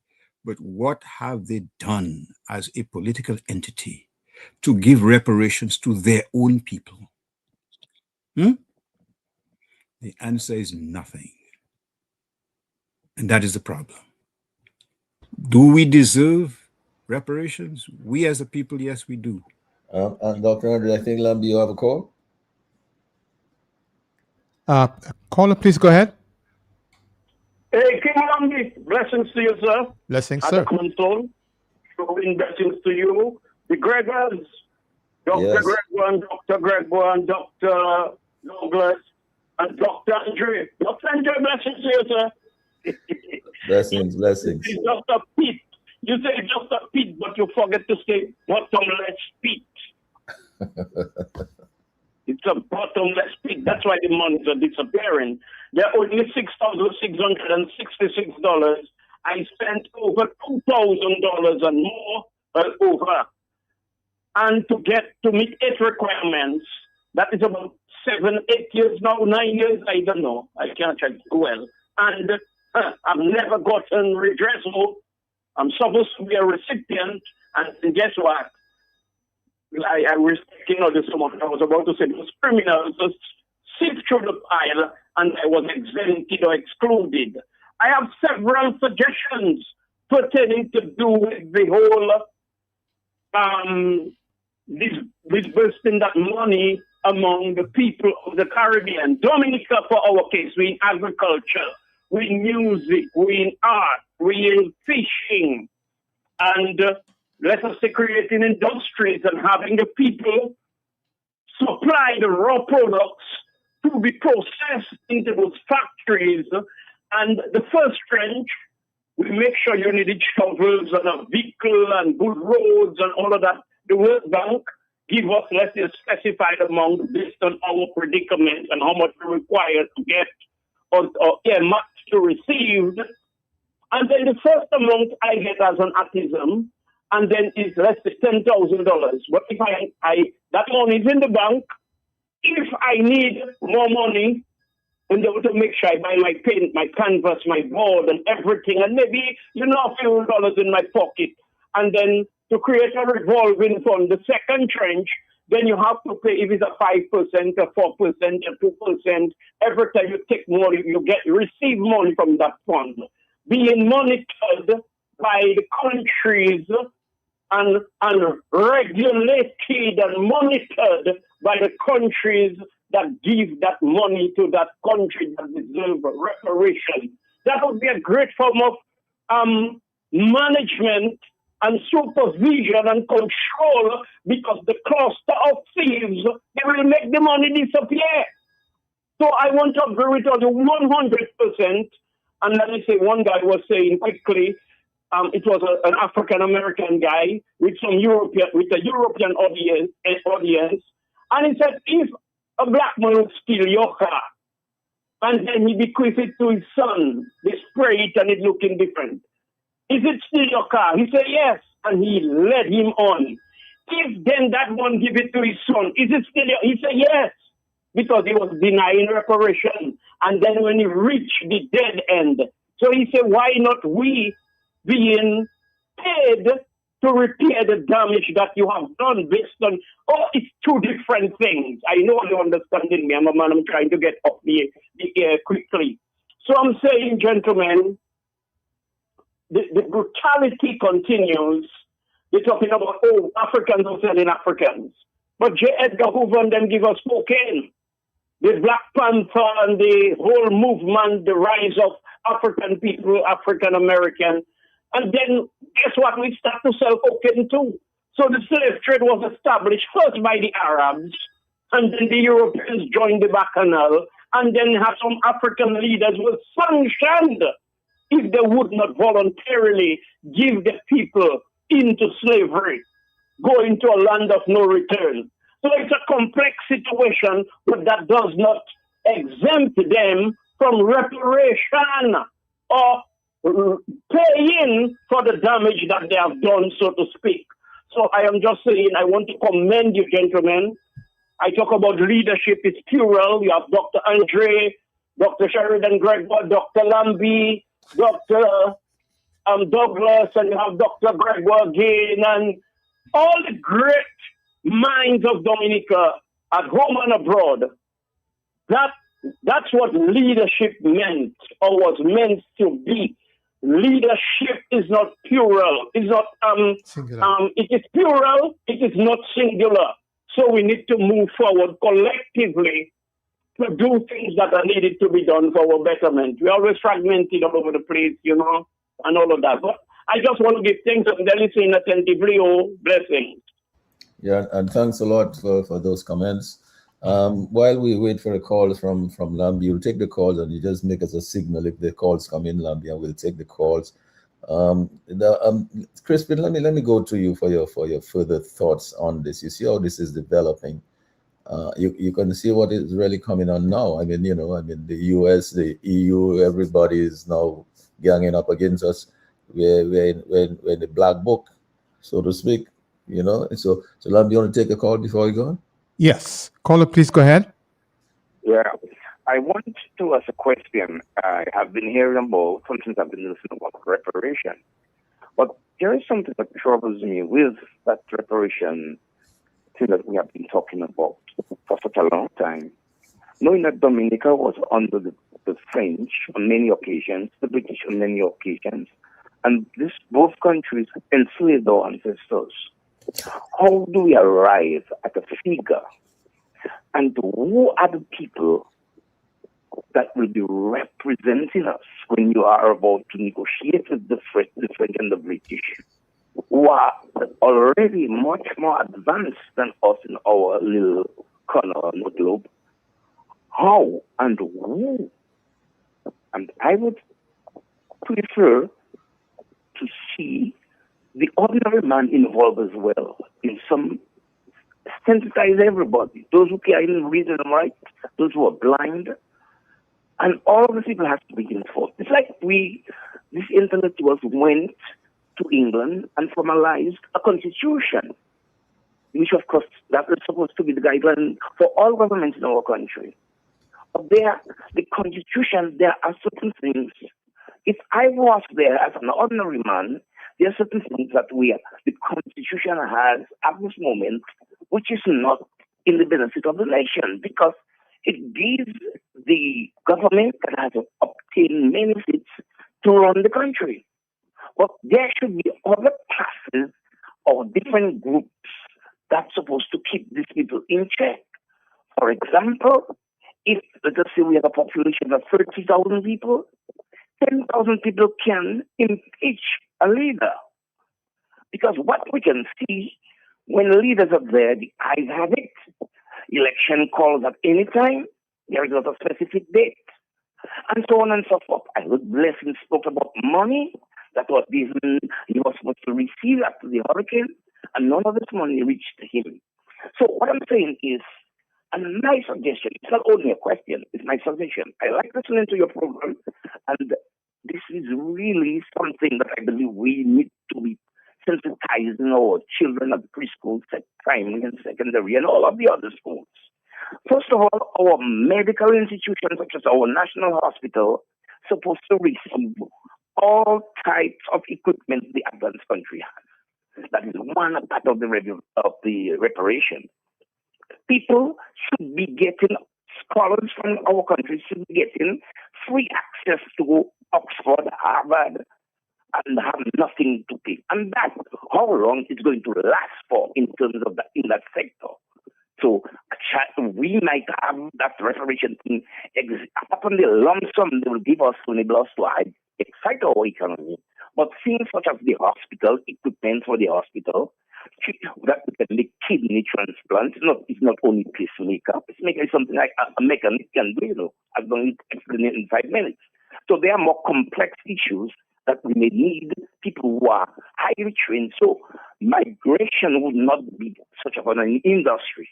B: But what have they done as a political entity to give reparations to their own people? The answer is nothing. And that is the problem. Do we deserve reparations? We as a people, yes, we do.
A: And Dr. Andre, I think, Lambi, you have a call?
E: Caller, please go ahead.
F: Hey, King Lambi, blessings to you, sir.
E: Blessings,
F: At
E: sir.
F: the console, showing blessings to you. The Gregors, Dr.
A: Yes.
F: Gregor, Dr. Gregor, and Dr. Douglas, and Dr. Andre. Dr. Andre, blessings to you, sir.
A: Blessings.
F: It's just a pit. You say just a pit, but you forget to say bottomless pit. It's a bottomless pit. That's why the monies are disappearing. They're only $6,666. I spent over $2,000 and more over. And to meet 8 requirements, that is about 7, 8 years now, 9 years, I don't know. I can't check well. And I've never gotten redressal. I'm supposed to be a recipient, and guess what? I respect, there's someone I was about to say, those criminals just sift through the pile, and I was exempted or excluded. I have several suggestions pertaining to do with the whole disbursing that money among the people of the Caribbean. Dominica, for our case, we in agriculture, we in music, we in art, we in fishing, and let us say creating industries and having the people supply the raw products to be processed into those factories. And the first tranche We make sure you need shovels and a vehicle and good roads and all of that. The World Bank give us, let's say, a specified amount based on our predicament and how much we require to get or much to receive. And then the first amount I get as an artisan, and then is let's say $10,000. But if I that money is in the bank, if I need more money, and they want to make sure I buy my paint, my canvas, my board, and everything, and maybe a few dollars in my pocket, and then to create a revolving fund, the second tranche, then you have to pay if it's a 5%, a 4%, a 2%. Every time you take money, you receive money from that fund, being monitored by the countries and regulated and monitored by the countries that give that money to that country that deserve reparation. That would be a great form of management and supervision and control, because the cluster of thieves, they will make the money disappear. So I want to agree with you 100%. And let me say, one guy was saying quickly, it was an African American guy with a European audience, and he said, if a black man would steal your car, and then he bequeathed it to his son, they spray it and it's looking different. Is it still your car? He said yes, and he led him on. If then that one give it to his son, is it still your? He said yes, because he was denying reparation. And then when he reached the dead end, so he said, why not we being paid to repair the damage that you have done based on, it's two different things. I know you're understanding me. I'm a man, I'm trying to get off the air quickly. So I'm saying, gentlemen, the brutality continues. They're talking about, Africans are selling Africans. But J. Edgar Hoover and them give us cocaine. The Black Panther and the whole movement, the rise of African people, African American. And then guess what? We start to sell cocaine too. So the slave trade was established first by the Arabs, and then the Europeans joined the Bacchanal, and then have some African leaders were sanctioned if they would not voluntarily give the people into slavery, go into a land of no return. So it's a complex situation, but that does not exempt them from reparation or paying for the damage that they have done, so to speak. So I am just saying, I want to commend you, gentlemen. I talk about leadership, it's plural. You have Dr. Andre, Dr. Sheridan Gregoire, Dr. Lambie, Dr. Douglas, and you have Dr. Gregoire again, and all the great minds of Dominica at home and abroad. That's what leadership meant, or was meant to be. Leadership is not plural. It's not
E: Singular.
F: it is plural, it is not singular. So we need to move forward collectively to do things that are needed to be done for our betterment. We're always fragmented all over the place, and all of that. But I just want to give thanks and they're listening attentively. Blessings.
A: Yeah, and thanks a lot for those comments. While we wait for a call from Lambie, you'll take the calls and you just make us a signal if the calls come in, Lambie, and we'll take the calls. Crispin, let me go to you for your further thoughts on this. You see how this is developing. You can see what is really coming on now. I mean, the US, the EU, everybody is now ganging up against us. We're in the black book, so to speak. So Lambie, you want to take a call before we go on?
E: Yes. Caller, please go ahead.
G: Yeah, I want to ask a question. I have been hearing about, sometimes I've been listening about reparation. But there is something that troubles me with that reparation thing that we have been talking about for such a long time. Knowing that Dominica was under the French on many occasions, the British on many occasions, and both countries enslaved our ancestors. How do we arrive at a figure? And who are the people that will be representing us when you are about to negotiate with the French and the British, who are already much more advanced than us in our little corner on the globe? How and who? And I would prefer to see the ordinary man involved as well in some sensitize everybody, those who can't even read and write, those who are blind, and all of the people have to be involved. It's like these intellectuals went to England and formalized a constitution, which of course that is supposed to be the guideline for all governments in our country. But the constitution, there are certain things. If I was there as an ordinary man, there are certain things that the constitution has at this moment, which is not in the benefit of the nation, because it gives the government that has obtained many seats to run the country. But there should be other classes or different groups that's supposed to keep these people in check. For example, if, let us say, we have a population of 30,000 people, 10,000 people can impeach a leader. Because what we can see, when leaders are there, the eyes have it. Election calls at any time. There is not a specific date. And so on and so forth. I heard Blessing spoke about money that was given, he was supposed to receive after the hurricane, and none of this money reached him. So what I'm saying is, and my suggestion, it's not only a question, it's my suggestion. I like listening to your program, and this is really something that I believe we need to be sensitizing our children at preschool, primary and secondary, and all of the other schools. First of all, our medical institutions, such as our national hospital, supposed to receive all types of equipment the advanced country has. That is one part of the reparation. People should be getting, scholars from our country should be getting free access to Oxford, Harvard, and have nothing to pay. And that's how long it's going to last for in terms of in that sector. So we might have that reparation thing upon the lump sum they will give us to enable us to excite our economy. But things such as the hospital, equipment for the hospital, that we can make kidney transplants, it's not only pacemaker. Pacemaker is something like a mechanic can do, I'm going to explain it in 5 minutes. So there are more complex issues that we may need people who are highly trained. So migration would not be such of an industry.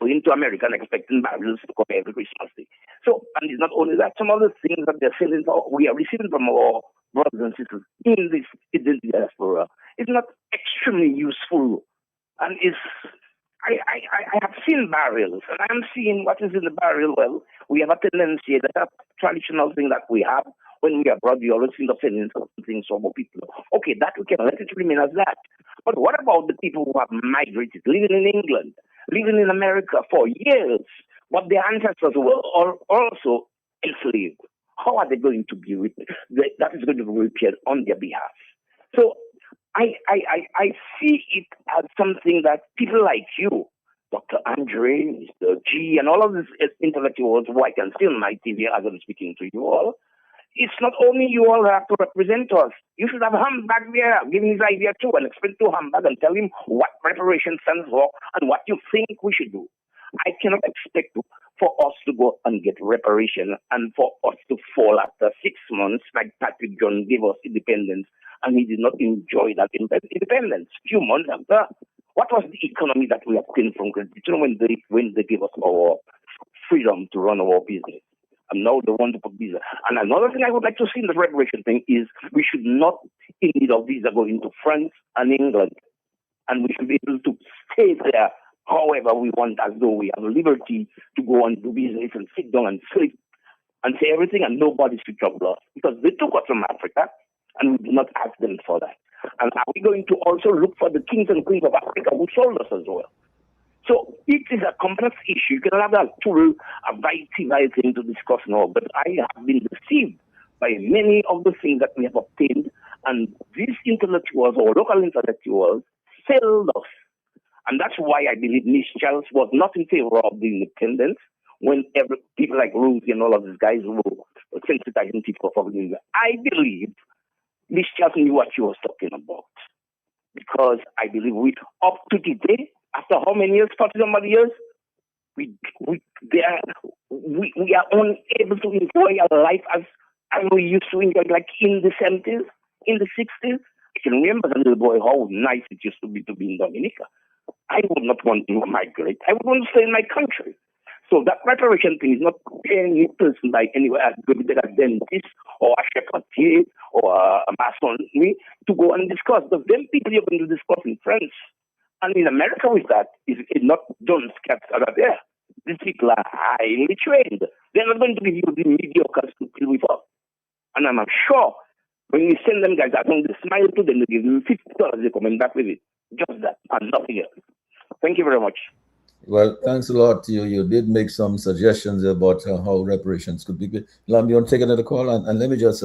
G: Going to America and expecting barrels to come every Christmas Day. So, and it's not only that, some other things that they're selling, we are receiving from our brothers and sisters in the diaspora is not extremely useful. And I have seen barrels, and I'm seeing what is in the barrel. Well, we have a tendency, that traditional thing that we have when we are abroad, we always think of selling things for more people. Okay, that we can let it remain as that. But what about the people who have migrated, living in England, living in America for years, but their ancestors were also enslaved? How are they going to be that is going to be repaired on their behalf? So I see it as something that people like you, Dr. Andre, Mr. G, and all of these intellectuals who I can see on my TV as I'm speaking to you all, it's not only you all have to represent us. You should have Humbag there, giving his idea too, and explain to Humbag and tell him what reparation stands for and what you think we should do. I cannot expect for us to go and get reparation and for us to fall after 6 months, like Patrick John gave us independence, and he did not enjoy that independence. Few months after, what was the economy that we obtained from Great Britain when they gave us our freedom to run our business? And now they want to put visa. And another thing I would like to see in the reparation thing is we should not, in need of visa, go into France and England. And we should be able to stay there however we want, as though we have liberty to go and do business and sit down and sleep and say everything, and nobody should trouble us. Because they took us from Africa and we did not ask them for that. And are we going to also look for the kings and queens of Africa who sold us as well? So it is a complex issue. You can have that tool, a very thing to discuss now, but I have been deceived by many of the things that we have obtained, and these intellectuals or local intellectuals failed us. And that's why I believe Miss Charles was not in favor of the independence when people like Ruthie and all of these guys were sensitizing people for the independence. I believe Miss Charles knew what she was talking about, because I believe we, up to today, after how many years, 40-somebody years, we are unable to enjoy our life as we used to enjoy, like in the 70s, in the 60s. can remember as a little boy how nice it used to be in Dominica. I would not want to migrate. I would want to stay in my country. So that reparation thing is not paying a person like anywhere as good as a dentist or a shepherd or a mason to go and discuss. But them people you're going to discuss in France and in America with that is not done scats out of there. These people are highly trained. They're not going to give you the mediocre to deal with us. And I'm sure when you send them guys, I don't smile to them, they give them $50, they're coming back with it. Just that and nothing else. Thank you very much.
A: Well, thanks a lot. You did make some suggestions about how reparations could be good. Lam, you want to take another call? And let me just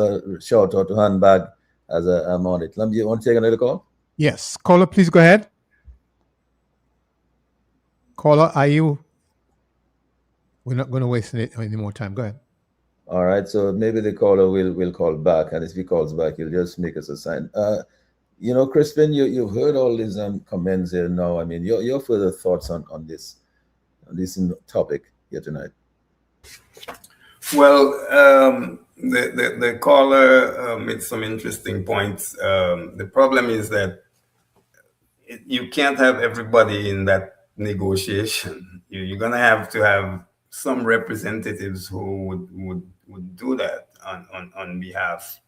A: shout out to Handbag as I'm on it. Lam, you want to take another call?
E: Yes. Caller, please go ahead. Caller, are you? We're not going to waste any more time. Go ahead.
A: All right. So maybe the caller will call back. And if he calls back, he'll just make us a sign. Crispin, you've heard all these comments here now. I mean, your further thoughts on this topic here tonight?
C: Well, the caller made some interesting points. The problem is that you can't have everybody in that negotiation. You're going to have some representatives who would do that on behalf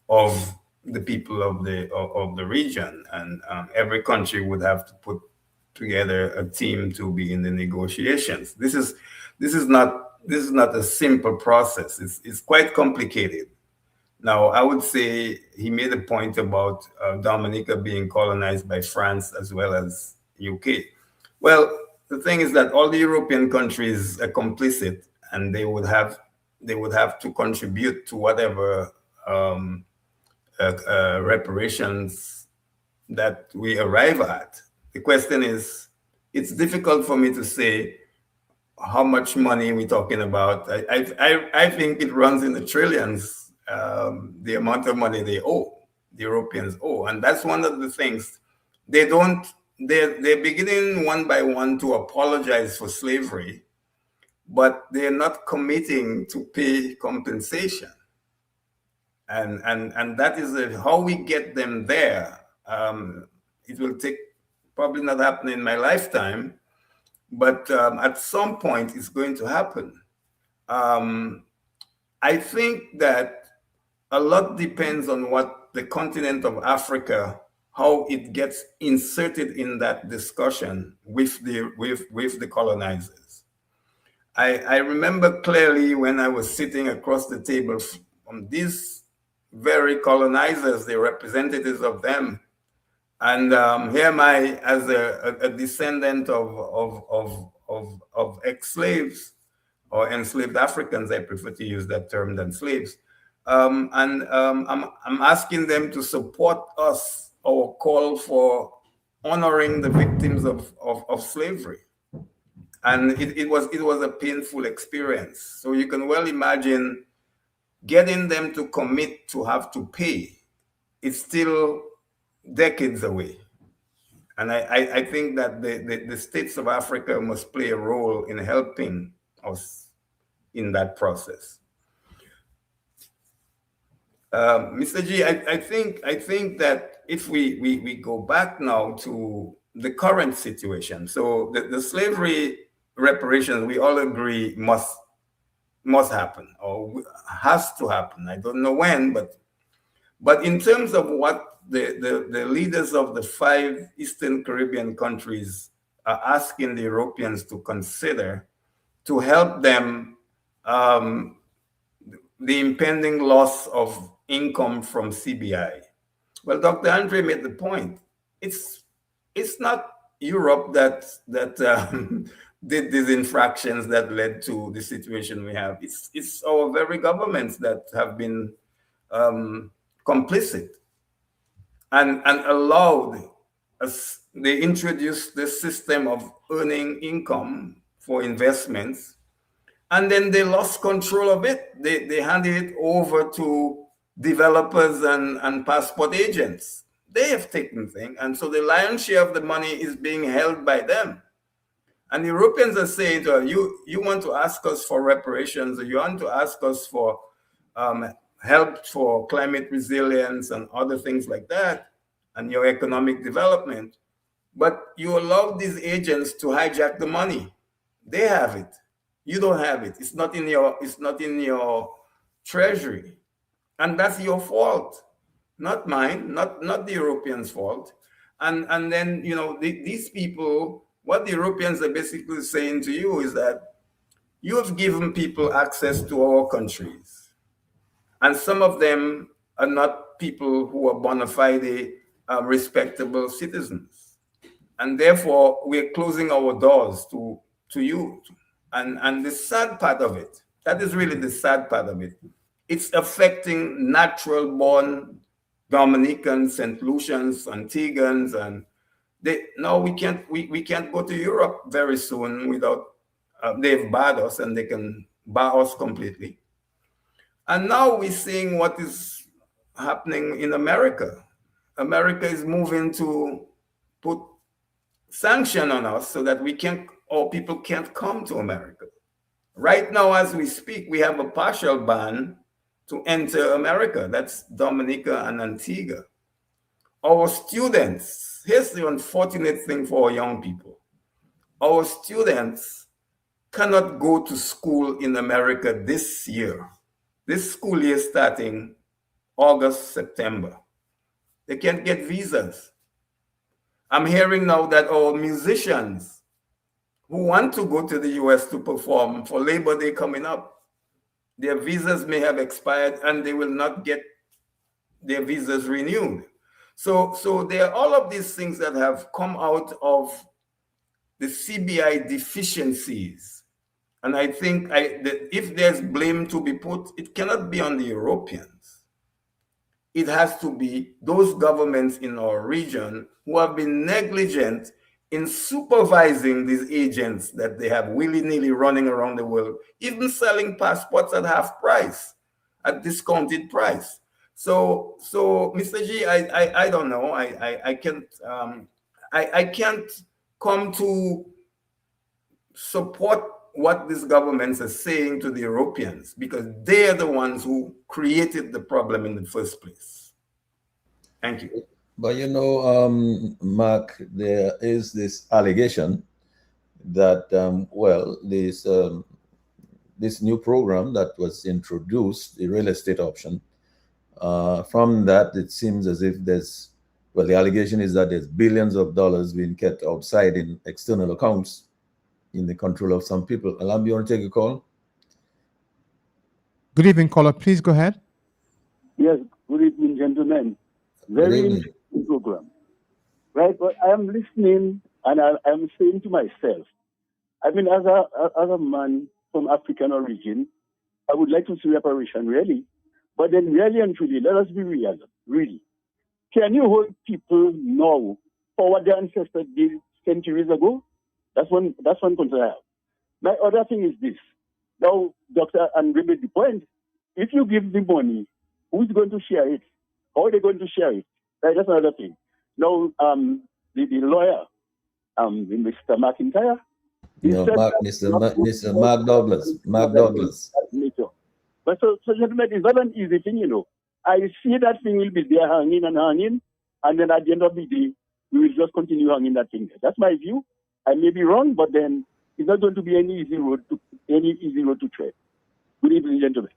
C: of the people of the region, and every country would have to put together a team to be in the negotiations. This is not a simple process. It's quite complicated. Now, I would say he made a point about Dominica being colonized by France as well as UK. Well, the thing is that all the European countries are complicit, and they would have to contribute to whatever reparations that we arrive at. The question is, it's difficult for me to say how much money we're talking about. I think it runs in the trillions, the amount of money the Europeans owe. And that's one of the things. They're beginning one by one to apologize for slavery, but they're not committing to pay compensation. And that is how we get them there. It will take, probably not happen in my lifetime, but at some point it's going to happen. I think that a lot depends on what the continent of Africa, how it gets inserted in that discussion with the colonizers. I remember clearly when I was sitting across the table from these very colonizers, the representatives of them, and here am I as a descendant of ex-slaves or enslaved Africans. I prefer to use that term than slaves. I'm asking them to support us, our call for honoring the victims of slavery, and it was a painful experience. So you can well imagine getting them to commit to have to pay. It's still decades away. And I think that the states of Africa must play a role in helping us in that process. Mr. G, I think that if we go back now to the current situation, so the slavery reparations, we all agree must happen or has to happen. I don't know when, but in terms of what the leaders of the 5 Eastern Caribbean countries are asking the Europeans to consider to help them, the impending loss of income from CBI. Well, Dr. Andre made the point. It's not Europe that did these infractions that led to the situation we have. It's our very governments that have been complicit and allowed us. They introduced this system of earning income for investments, and then they lost control of it. They handed it over to developers and passport agents. They have taken things, and so the lion's share of the money is being held by them. And the Europeans are saying to us, you want to ask us for reparations, or you want to ask us for help for climate resilience and other things like that. and your economic development, but you allow these agents to hijack the money. They have it. You don't have it. It's not in your treasury. And that's your fault, not mine, not the Europeans' fault. And then, these people, what the Europeans are basically saying to you is that you have given people access to our countries. And some of them are not people who are bona fide, respectable citizens. And therefore, we're closing our doors to you. And the sad part of it, that is really the sad part of it, it's affecting natural born Dominicans, St. Lucians, Antiguans, and we can't go to Europe very soon without they've barred us, and they can bar us completely. And now we're seeing what is happening in America. America is moving to put sanction on us so that people can't come to America. Right now, as we speak, we have a partial ban to enter America. That's Dominica and Antigua. Our students, here's the unfortunate thing for our young people. Our students cannot go to school in America this year. This school year starting August, September. They can't get visas. I'm hearing now that our musicians who want to go to the US to perform for Labor Day coming up, their visas may have expired and they will not get their visas renewed. So there are all of these things that have come out of the CBI deficiencies. And I think if there's blame to be put, it cannot be on the Europeans. It has to be those governments in our region who have been negligent in supervising these agents that they have willy-nilly running around the world, even selling passports at half price, at discounted price. So Mr. G, I don't know. I can't come to support what these governments are saying to the Europeans, because they're the ones who created the problem in the first place. Thank you.
A: But Mark, there is this allegation that, this new program that was introduced, the real estate option, from that, it seems as if the allegation is that there's billions of dollars being kept outside in external accounts in the control of some people. Alam, you want to take a call?
E: Good evening, caller. Please go ahead.
H: Yes, good evening, gentlemen. Very interesting program. Right, but I am listening and I am saying to myself, I mean, as a man from African origin, I would like to see reparation, really. But then really and truly, let us be real, really. Can you hold people now for what their ancestors did centuries ago? That's one concern I have. My other thing is this. Now, Dr. Andre made the point. If you give the money, who's going to share it? How are they going to share it? Right, that's another thing. Now, the lawyer, Mr. McIntyre,
A: Mr. Mark Douglas. Mark Douglas.
H: But so gentlemen, it's not an easy thing, I see that thing will be there hanging, and then at the end of the day, we will just continue hanging that thing there. That's my view. I may be wrong, but then it's not going to be any easy road to tread. Good evening, gentlemen.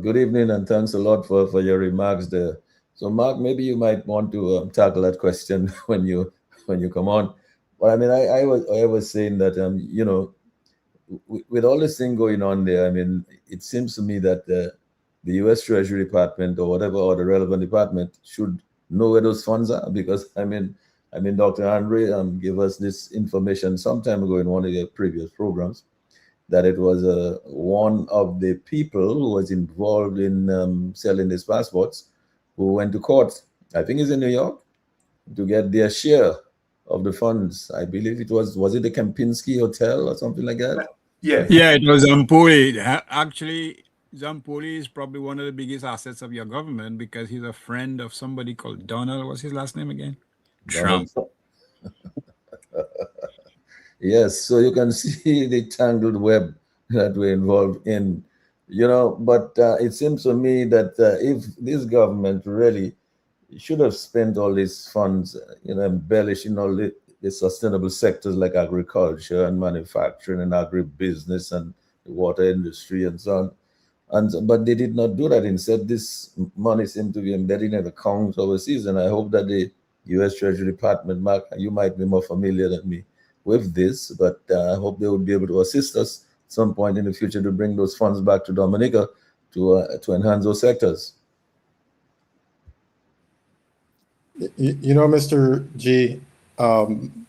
A: Good evening, and thanks a lot for your remarks there. So, Mark, maybe you might want to tackle that question when you come on. But I mean, I was saying that with all this thing going on there, I mean, it seems to me that the U.S. Treasury Department or whatever, or the relevant department should know where those funds are, because I mean, Dr. Andre gave us this information some time ago in one of the previous programs that it was one of the people who was involved in selling these passports who went to court, I think it's in New York, to get their share of the funds. I believe it was it the Kempinski Hotel or something like that?
C: Yeah.
B: Yeah, it was Zampoli. Actually, Zampoli is probably one of the biggest assets of your government because he's a friend of somebody called Donald. What's his last name again? Trump.
A: Yes, so you can see the tangled web that we're involved in, but it seems to me that if this government really You should have spent all these funds, embellishing all the sustainable sectors like agriculture and manufacturing and agribusiness and the water industry and so on. But they did not do that. Instead, this money seemed to be embedded in accounts overseas. And I hope that the U.S. Treasury Department, Mark, you might be more familiar than me with this, but I hope they would be able to assist us at some point in the future to bring those funds back to Dominica to enhance those sectors.
D: Mr. G, when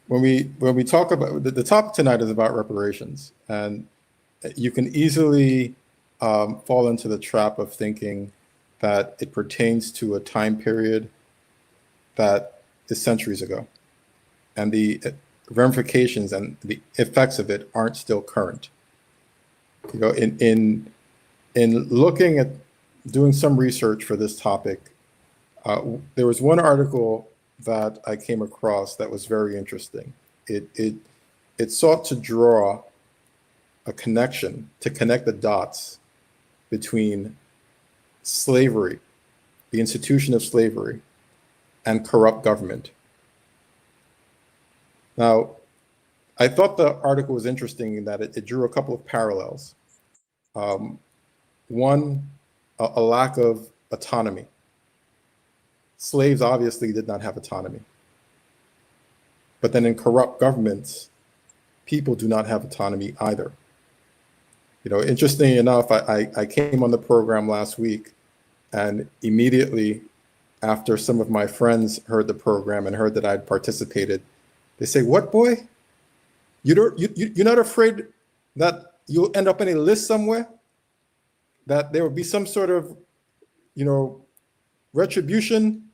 D: we talk about the topic tonight is about reparations, and you can easily fall into the trap of thinking that it pertains to a time period that is centuries ago, and the ramifications and the effects of it aren't still current. In looking at doing some research for this topic, there was one article that I came across that was very interesting. It sought to draw a connection, to connect the dots between slavery, the institution of slavery, and corrupt government. Now, I thought the article was interesting in that it drew a couple of parallels. One, a lack of autonomy. Slaves obviously did not have autonomy. But then in corrupt governments, people do not have autonomy either. Interestingly enough, I came on the program last week, and immediately after some of my friends heard the program and heard that I'd participated, they say, "What, boy? You're not afraid that you'll end up in a list somewhere? That there will be some sort of, retribution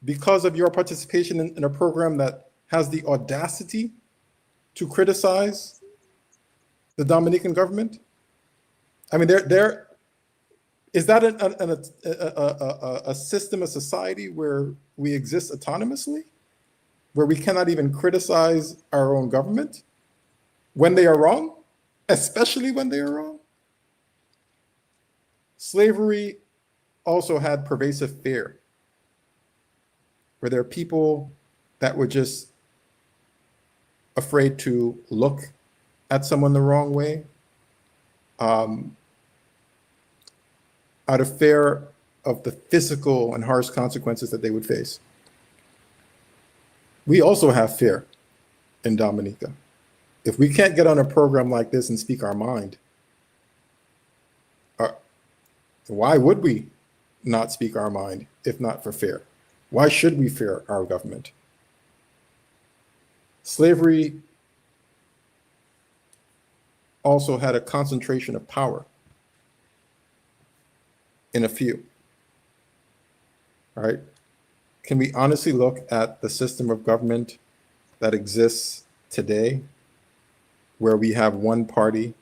D: because of your participation in a program that has the audacity to criticize the Dominican government?" I mean, there is that a system, a society where we exist autonomously, where we cannot even criticize our own government when they are wrong, especially when they are wrong? Slavery also had pervasive fear, where there are people that were just afraid to look at someone the wrong way, out of fear of the physical and harsh consequences that they would face. We also have fear in Dominica. If we can't get on a program like this and speak our mind, why would we not speak our mind if not for fear? Why should we fear our government? Slavery also had a concentration of power in a few. All right? Can we honestly look at the system of government that exists today, where we have one party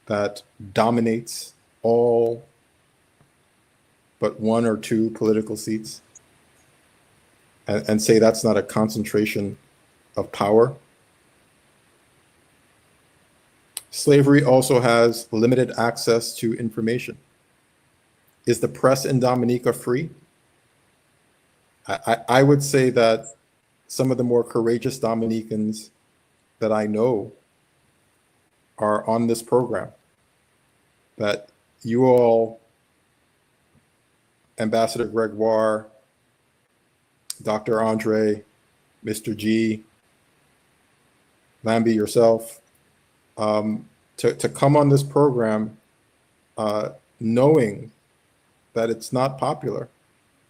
D: that dominates all but one or two political seats, and say that's not a concentration of power? Slavery also has limited access to information. Is the press in Dominica free? I would say that some of the more courageous Dominicans that I know are on this program, that you all, Ambassador Gregoire, Dr. Andre, Mr. G, Lambie, yourself, to come on this program knowing that it's not popular,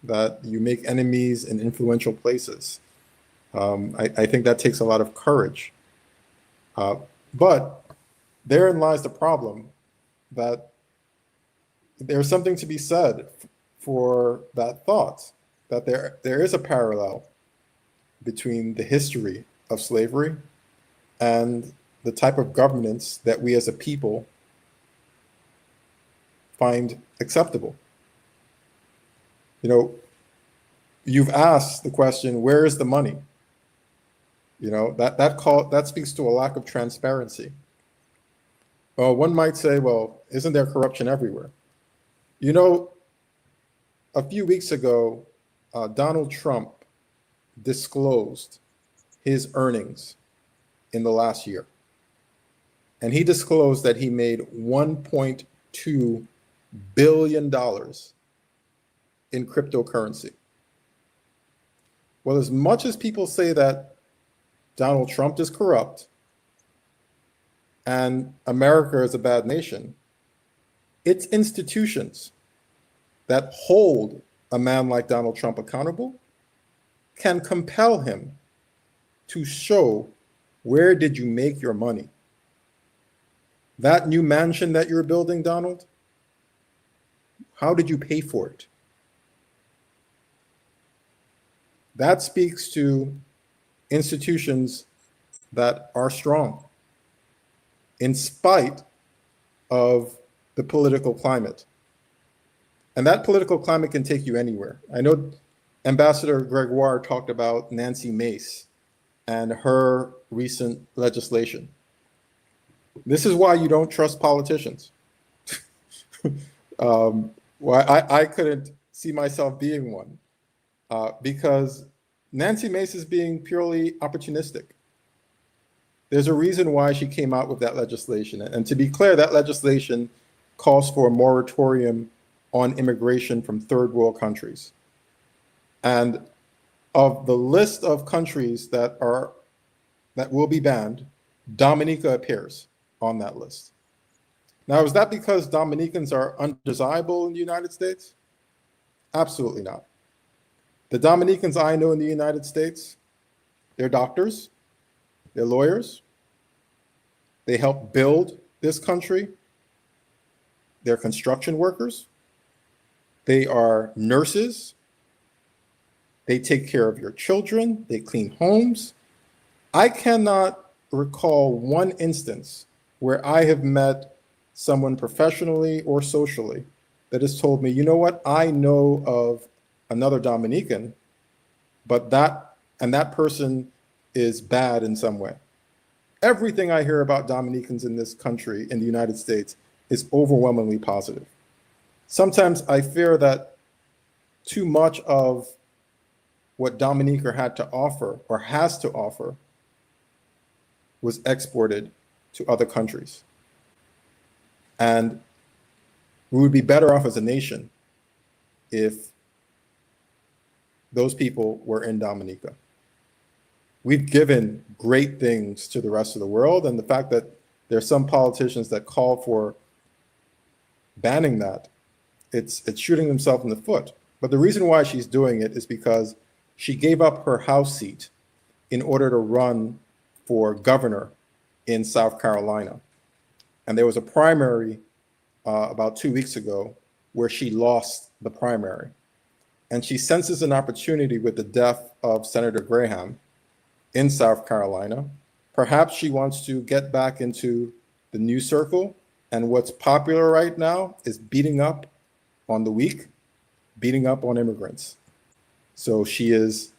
D: that you make enemies in influential places. I think that takes a lot of courage. But therein lies the problem, that there's something to be said for that thought, that there is a parallel between the history of slavery and the type of governance that we as a people find acceptable. You've asked the question, where is the money? That speaks to a lack of transparency. Well, one might say, well, isn't there corruption everywhere? a few weeks ago, Donald Trump disclosed his earnings in the last year. And he disclosed that he made $1.2 billion in cryptocurrency. Well, as much as people say that Donald Trump is corrupt and America is a bad nation, it's institutions that hold a man like Donald Trump accountable can compel him to show, where did you make your money? That new mansion that you're building, Donald, how did you pay for it? That speaks to institutions that are strong in spite of the political climate. And that political climate can take you anywhere. I know Ambassador Gregoire talked about Nancy Mace and her recent legislation. This is why you don't trust politicians. Why I couldn't see myself being one, because Nancy Mace is being purely opportunistic. There's a reason why she came out with that legislation. And to be clear, that legislation calls for a moratorium on immigration from third world countries. And of the list of countries that will be banned, Dominica appears on that list. Now, is that because Dominicans are undesirable in the United States? Absolutely not. The Dominicans I know in the United States, they're doctors, they're lawyers, they help build this country, they're construction workers, they are nurses, they take care of your children, they clean homes. I cannot recall one instance where I have met someone professionally or socially that has told me, you know what, I know of another Dominican, but that person is bad in some way. Everything I hear about Dominicans in this country, in the United States, is overwhelmingly positive. Sometimes I fear that too much of what Dominica had to offer or has to offer was exported to other countries. And we would be better off as a nation if those people were in Dominica. We've given great things to the rest of the world, and the fact that there are some politicians that call for banning that, it's shooting themselves in the foot. But the reason why she's doing it is because she gave up her House seat in order to run for governor in South Carolina. And there was a primary about 2 weeks ago where she lost the primary. And she senses an opportunity with the death of Senator Graham in South Carolina. Perhaps she wants to get back into the news circle. And what's popular right now is beating up on the weak, beating up on immigrants. So she is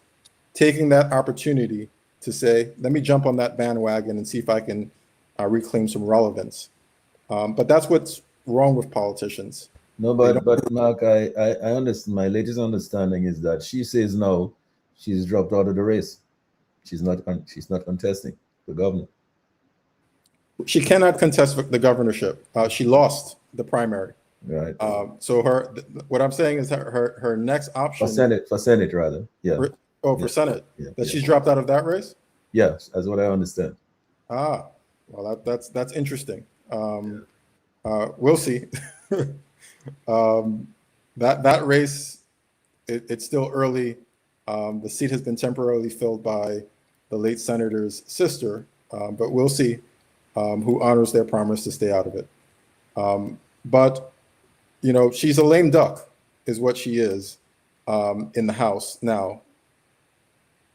D: taking that opportunity to say, let me jump on that bandwagon and see if I can reclaim some relevance. But that's what's wrong with politicians.
A: No, but Mark, I understand. My latest understanding is that she says now she's dropped out of the race. She's not contesting the governor.
D: She cannot contest the governorship. She lost the primary.
A: Right.
D: So what I'm saying is her next option
A: for Senate rather. Yeah.
D: For Senate.
A: Yeah.
D: That she's dropped out of that race?
A: Yes, that's what I understand.
D: Well, that's interesting. We'll see. That race, it's still early. The seat has been temporarily filled by the late senator's sister, but we'll see who honors their promise to stay out of it. But you know, she's a lame duck, is what she is in the House now,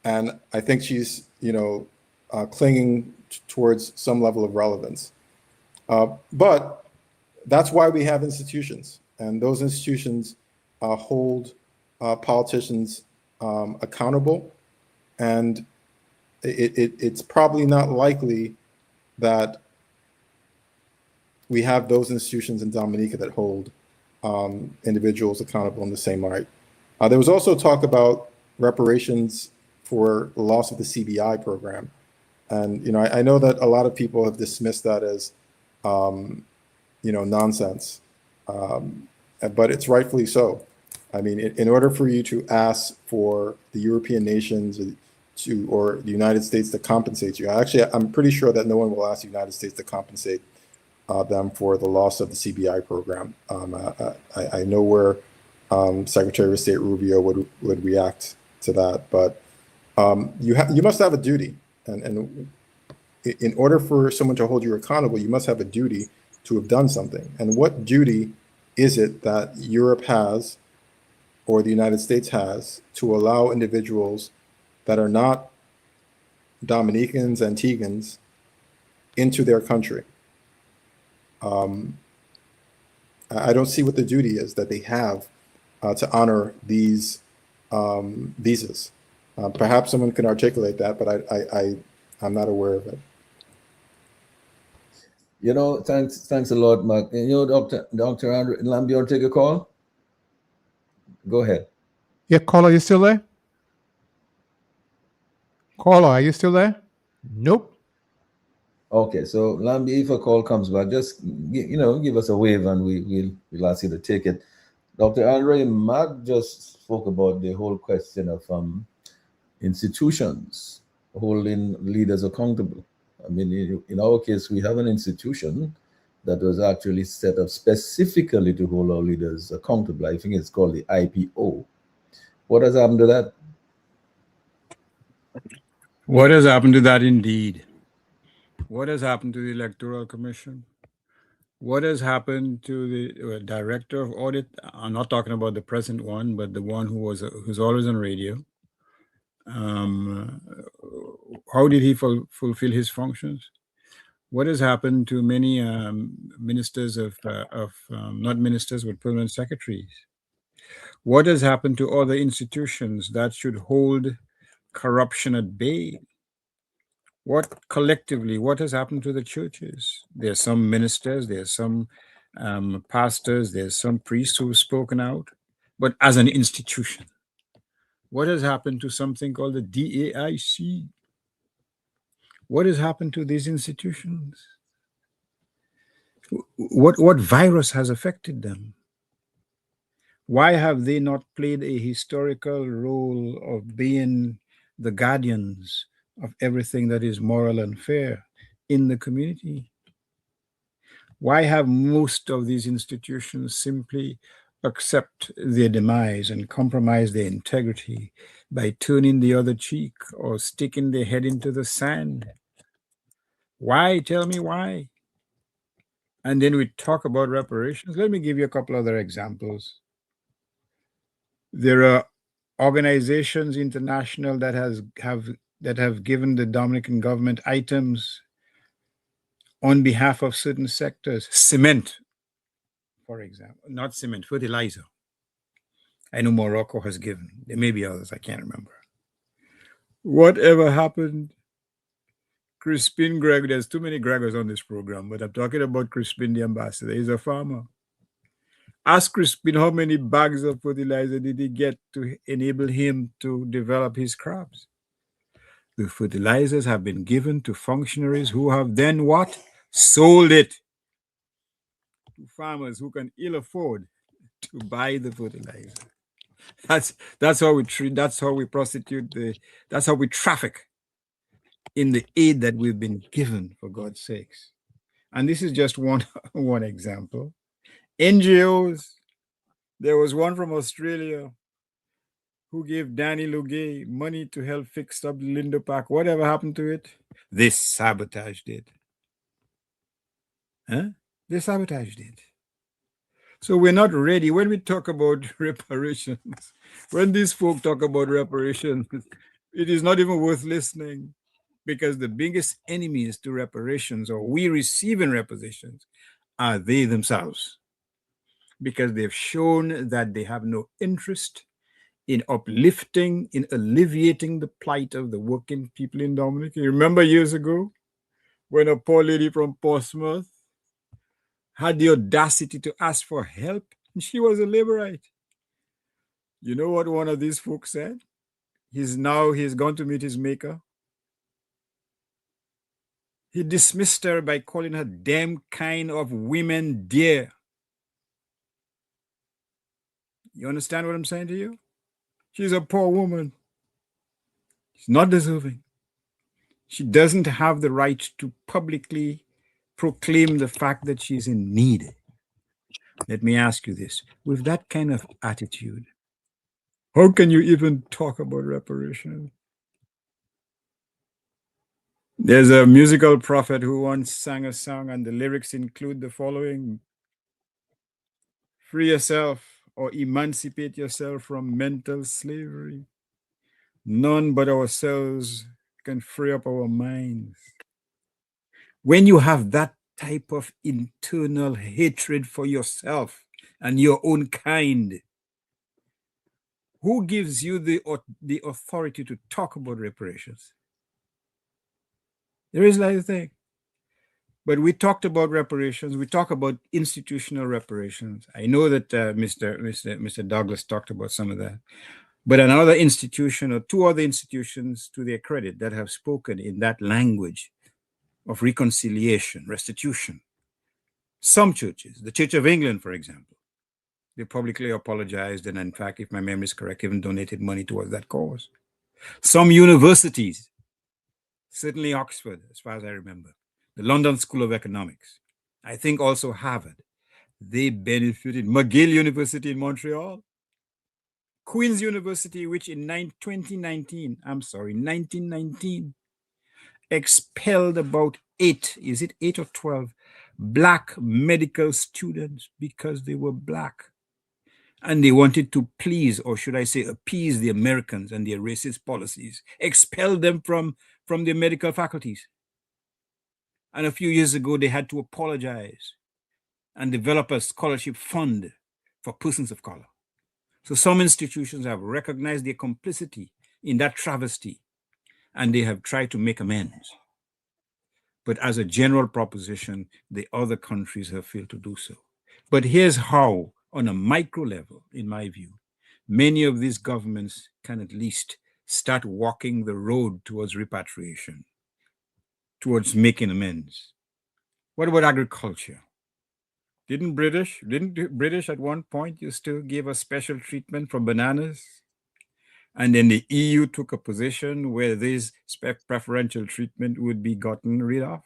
D: and I think she's clinging towards some level of relevance. But that's why we have institutions, and those institutions hold politicians accountable. And it's probably not likely that we have those institutions in Dominica that hold individuals accountable in the same right. There was also talk about reparations for the loss of the CBI program. And, you know, I know that a lot of people have dismissed that as, you know, nonsense, but it's rightfully so. I mean, in order for you to ask for the European nations or the United States to compensate you, I'm pretty sure that no one will ask the United States to compensate them for the loss of the CBI program. I know where Secretary of State Rubio would react to that, but you must have a duty, and in order for someone to hold you accountable, you must have a duty to have done something. And what duty is it that Europe has, or the United States has, to allow individuals that are not Dominicans, Antiguans, into their country? I don't see what the duty is that they have to honor these visas. Perhaps someone can articulate that, but I'm not aware of it.
A: You know, thanks a lot, Mark. And, you know, Dr. Andrew Lambie, you want to take a call? Go ahead.
E: Yeah, caller, you still there? Caller, are you still there? Nope.
A: Okay, so Lambie, if a call comes back, just give us a wave and we'll ask you to take it. Dr. Andre, Mark just spoke about the whole question of institutions holding leaders accountable. I mean, in our case, we have an institution that was actually set up specifically to hold our leaders accountable. I think it's called the IPO. What has happened to that?
B: What has happened to that indeed? What has happened to the Electoral Commission? What has happened to the Director of Audit? I'm not talking about the present one, but the one who's always on radio. How did he fulfill his functions? What has happened to many ministers not ministers, but permanent secretaries? What has happened to other institutions that should hold corruption at bay? What has happened to the churches? There's some ministers, there's some pastors, there's some priests who've spoken out, but as an institution, what has happened to something called the DAIC? What has happened to these institutions? What virus has affected them? Why have they not played a historical role of being the guardians of everything that is moral and fair in the community? Why have most of these institutions simply accept their demise and compromise their integrity by turning the other cheek or sticking their head into the sand? Why? Tell me why. And then we talk about reparations. Let me give you a couple other examples. There are organizations international that have given the Dominican government items on behalf of certain sectors. Cement, for example, not cement, fertilizer. I know Morocco has given. There may be others, I can't remember. Whatever happened? Crispin Greg, there's too many Gregors on this program, but I'm talking about Crispin the ambassador. He's a farmer. Ask Crispin how many bags of fertilizer did he get to enable him to develop his crops. The fertilizers have been given to functionaries who have then what? Sold it to farmers who can ill afford to buy the fertilizer. That's how we treat, that's how we prostitute, that's how we traffic in the aid that we've been given, for God's sakes. And this is just one example. NGOs, there was one from Australia who gave Danny Lugay money to help fix up the Lindo Park. Whatever happened to it? They sabotaged it. They sabotaged it. So we're not ready. When we talk about reparations, when these folk talk about reparations, it is not even worth listening, because the biggest enemies to reparations, or we receiving reparations, are they themselves, because they've shown that they have no interest in uplifting, in alleviating the plight of the working people in Dominica. You remember years ago when a poor lady from Portsmouth had the audacity to ask for help? She was a Laborite. You know what one of these folks said? He's gone to meet his maker. He dismissed her by calling her damn kind of women dear. You understand what I'm saying to you? She's a poor woman. She's not deserving. She doesn't have the right to publicly proclaim the fact that she's in need. Let me ask you this. With that kind of attitude, how can you even talk about reparations? There's a musical prophet who once sang a song, and the lyrics include the following: free yourself or emancipate yourself from mental slavery. None but ourselves can free up our minds. When you have that type of internal hatred for yourself and your own kind, who gives you the authority to talk about reparations? There is like a thing. But we talked about reparations. We talk about institutional reparations. I know that Mr. Douglas talked about some of that. But another institution or two other institutions, to their credit, that have spoken in that language of reconciliation, restitution. Some churches, the Church of England, for example, they publicly apologized and, in fact, if my memory is correct, even donated money towards that cause. Some universities, certainly Oxford, as far as I remember, the London School of Economics, I think also Harvard, they benefited. McGill University in Montreal, Queen's University, which in 1919, expelled about 8 or 12 Black medical students because they were Black. And they wanted to please, or should I say appease, the Americans and their racist policies, expelled them from their medical faculties. And a few years ago, they had to apologize and develop a scholarship fund for persons of color. So some institutions have recognized their complicity in that travesty, and they have tried to make amends. But as a general proposition, the other countries have failed to do so. But here's how, on a micro level, in my view, many of these governments can at least start walking the road towards repatriation, towards making amends. What about agriculture? Didn't British at one point, you still gave a special treatment for bananas? And then the EU took a position where this preferential treatment would be gotten rid of.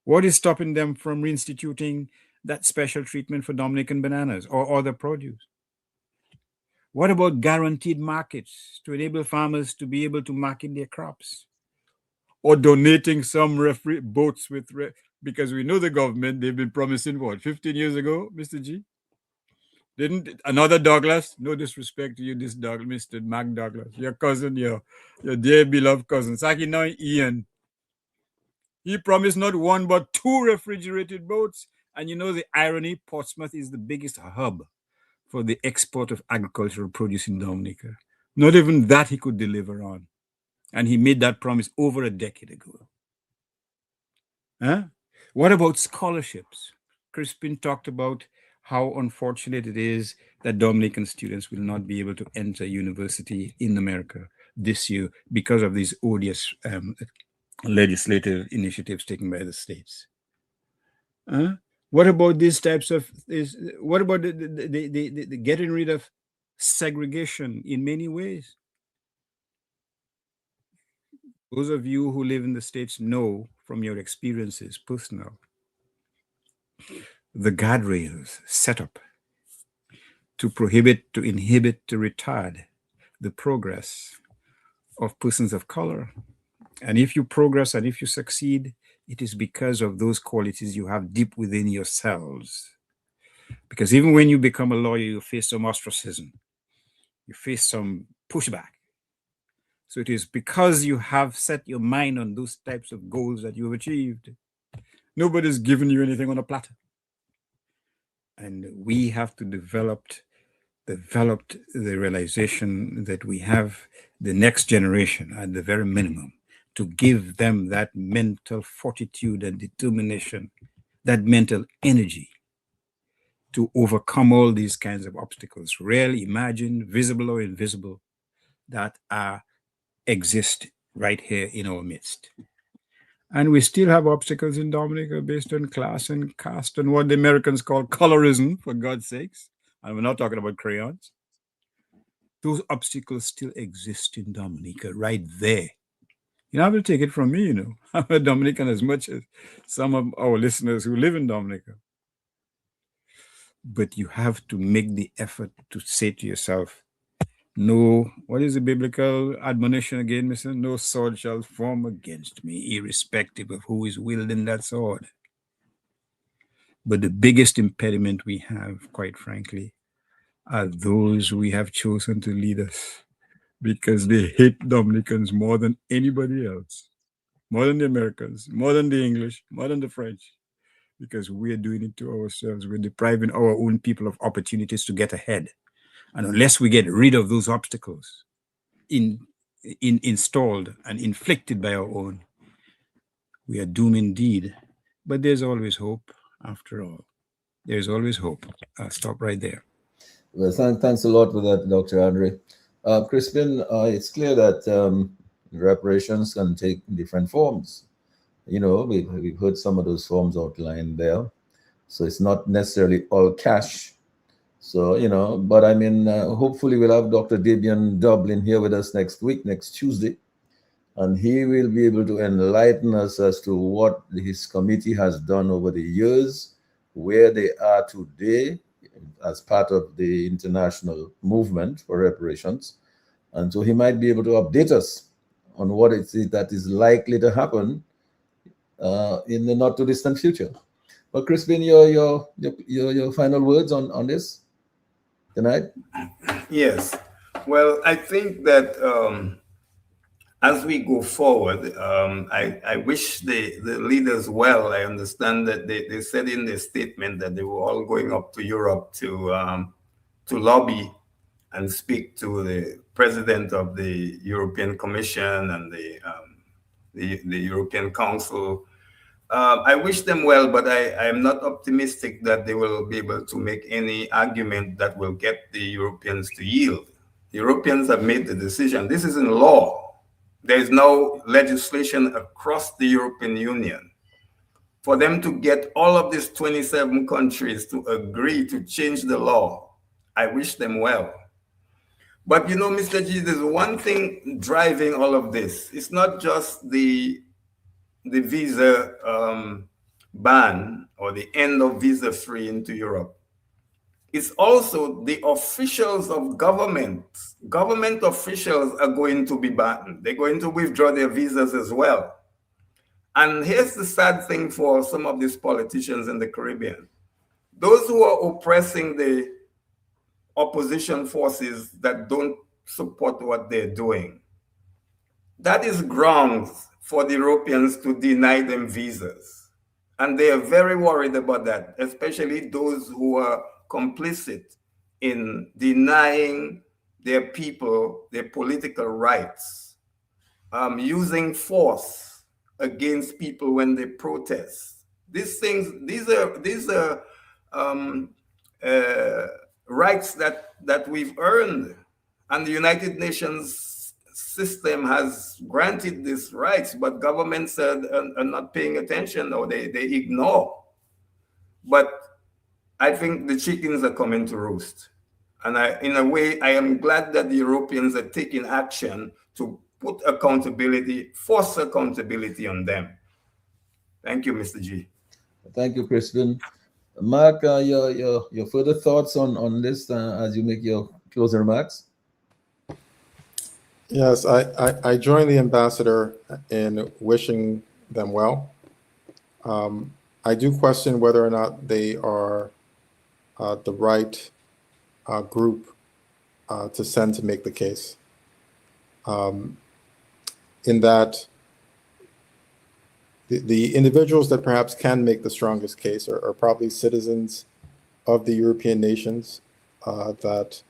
B: What is stopping them from reinstituting that special treatment for Dominican bananas or other produce? What about guaranteed markets to enable farmers to be able to market their crops? Or donating some boats because we know the government, they've been promising what, 15 years ago, Mr. G? Didn't another Douglas, no disrespect to you, this Douglas, Mr. Mac Douglas, your cousin, your dear beloved cousin, Saki now Ian. He promised not one, but 2 refrigerated boats. And you know the irony, Portsmouth is the biggest hub for the export of agricultural produce in Dominica. Not even that he could deliver on. And he made that promise over a decade ago. Huh? What about scholarships? Crispin talked about how unfortunate it is that Dominican students will not be able to enter university in America this year because of these odious legislative initiatives taken by the states. What about these types of, what about the getting rid of segregation in many ways? Those of you who live in the States know from your experiences, personal, the guardrails set up to prohibit, to inhibit, to retard the progress of persons of color. And if you progress and if you succeed, it is because of those qualities you have deep within yourselves. Because even when you become a lawyer, you face some ostracism, you face some pushback. So it is because you have set your mind on those types of goals that you have achieved. Nobody's given you anything on a platter. And we have to developed the realization that we have the next generation at the very minimum to give them that mental fortitude and determination, that mental energy to overcome all these kinds of obstacles, real, imagined, visible or invisible, that exist right here in our midst. And we still have obstacles in Dominica based on class and caste and what the Americans call colorism, for God's sakes. And we're not talking about crayons. Those obstacles still exist in Dominica right there. You don't have to take it from me, you know. I'm a Dominican as much as some of our listeners who live in Dominica. But you have to make the effort to say to yourself, no, what is the biblical admonition again, Mr.? No sword shall form against me, irrespective of who is wielding that sword. But the biggest impediment we have, quite frankly, are those we have chosen to lead us, because they hate Dominicans more than anybody else, more than the Americans, more than the English, more than the French, because we're doing it to ourselves. We're depriving our own people of opportunities to get ahead. And unless we get rid of those obstacles installed and inflicted by our own, we are doomed indeed. But there's always hope, after all. There's always hope. I'll stop right there.
A: Well, thanks a lot for that, Dr. Andre. Crispin, it's clear that reparations can take different forms. You know, we've heard some of those forms outlined there. So it's not necessarily all cash. So, you know, but I mean, hopefully we'll have Dr. Dabian Dublin here with us next week, next Tuesday, and he will be able to enlighten us as to what his committee has done over the years, where they are today as part of the international movement for reparations. And so he might be able to update us on what it is that is likely to happen in the not too distant future. But Crispin, your final words on this tonight?
C: Yes. Well, I think that as we go forward, I wish the leaders well. I understand that they said in their statement that they were all going up to Europe to lobby and speak to the president of the European Commission and the European Council. I wish them well, but I am not optimistic that they will be able to make any argument that will get the Europeans to yield. The Europeans have made the decision. This is in law. There is no legislation across the European Union. For them to get all of these 27 countries to agree to change the law, I wish them well. But you know, Mr. G, there's one thing driving all of this. It's not just the visa ban or the end of visa free into Europe. It's also the officials of government. Government officials are going to be banned. They're going to withdraw their visas as well. And here's the sad thing for some of these politicians in the Caribbean. Those who are oppressing the opposition forces that don't support what they're doing, that is grounds for the Europeans to deny them visas. And they are very worried about that, especially those who are complicit in denying their people their political rights, using force against people when they protest. These are rights that we've earned, and the United Nations system has granted these rights, but governments are not paying attention, or they ignore. But I think the chickens are coming to roost. And in a way, I am glad that the Europeans are taking action to put accountability, force accountability on them. Thank you, Mr. G.
A: Thank you, Crispin. Mark, your further thoughts on this as you make your closing remarks?
D: Yes, I join the ambassador in wishing them well. I do question whether or not they are the right group to send to make the case. In that the individuals that perhaps can make the strongest case are probably citizens of the European nations that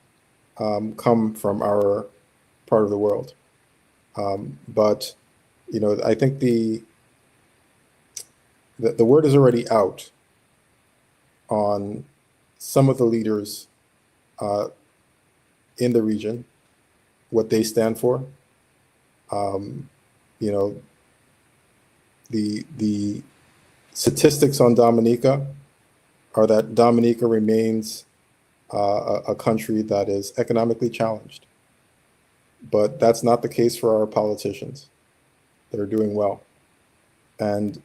D: come from our part of the world. But, you know, I think the word is already out on some of the leaders in the region, what they stand for. You know, the statistics on Dominica are that Dominica remains a country that is economically challenged. But that's not the case for our politicians. They're doing well. And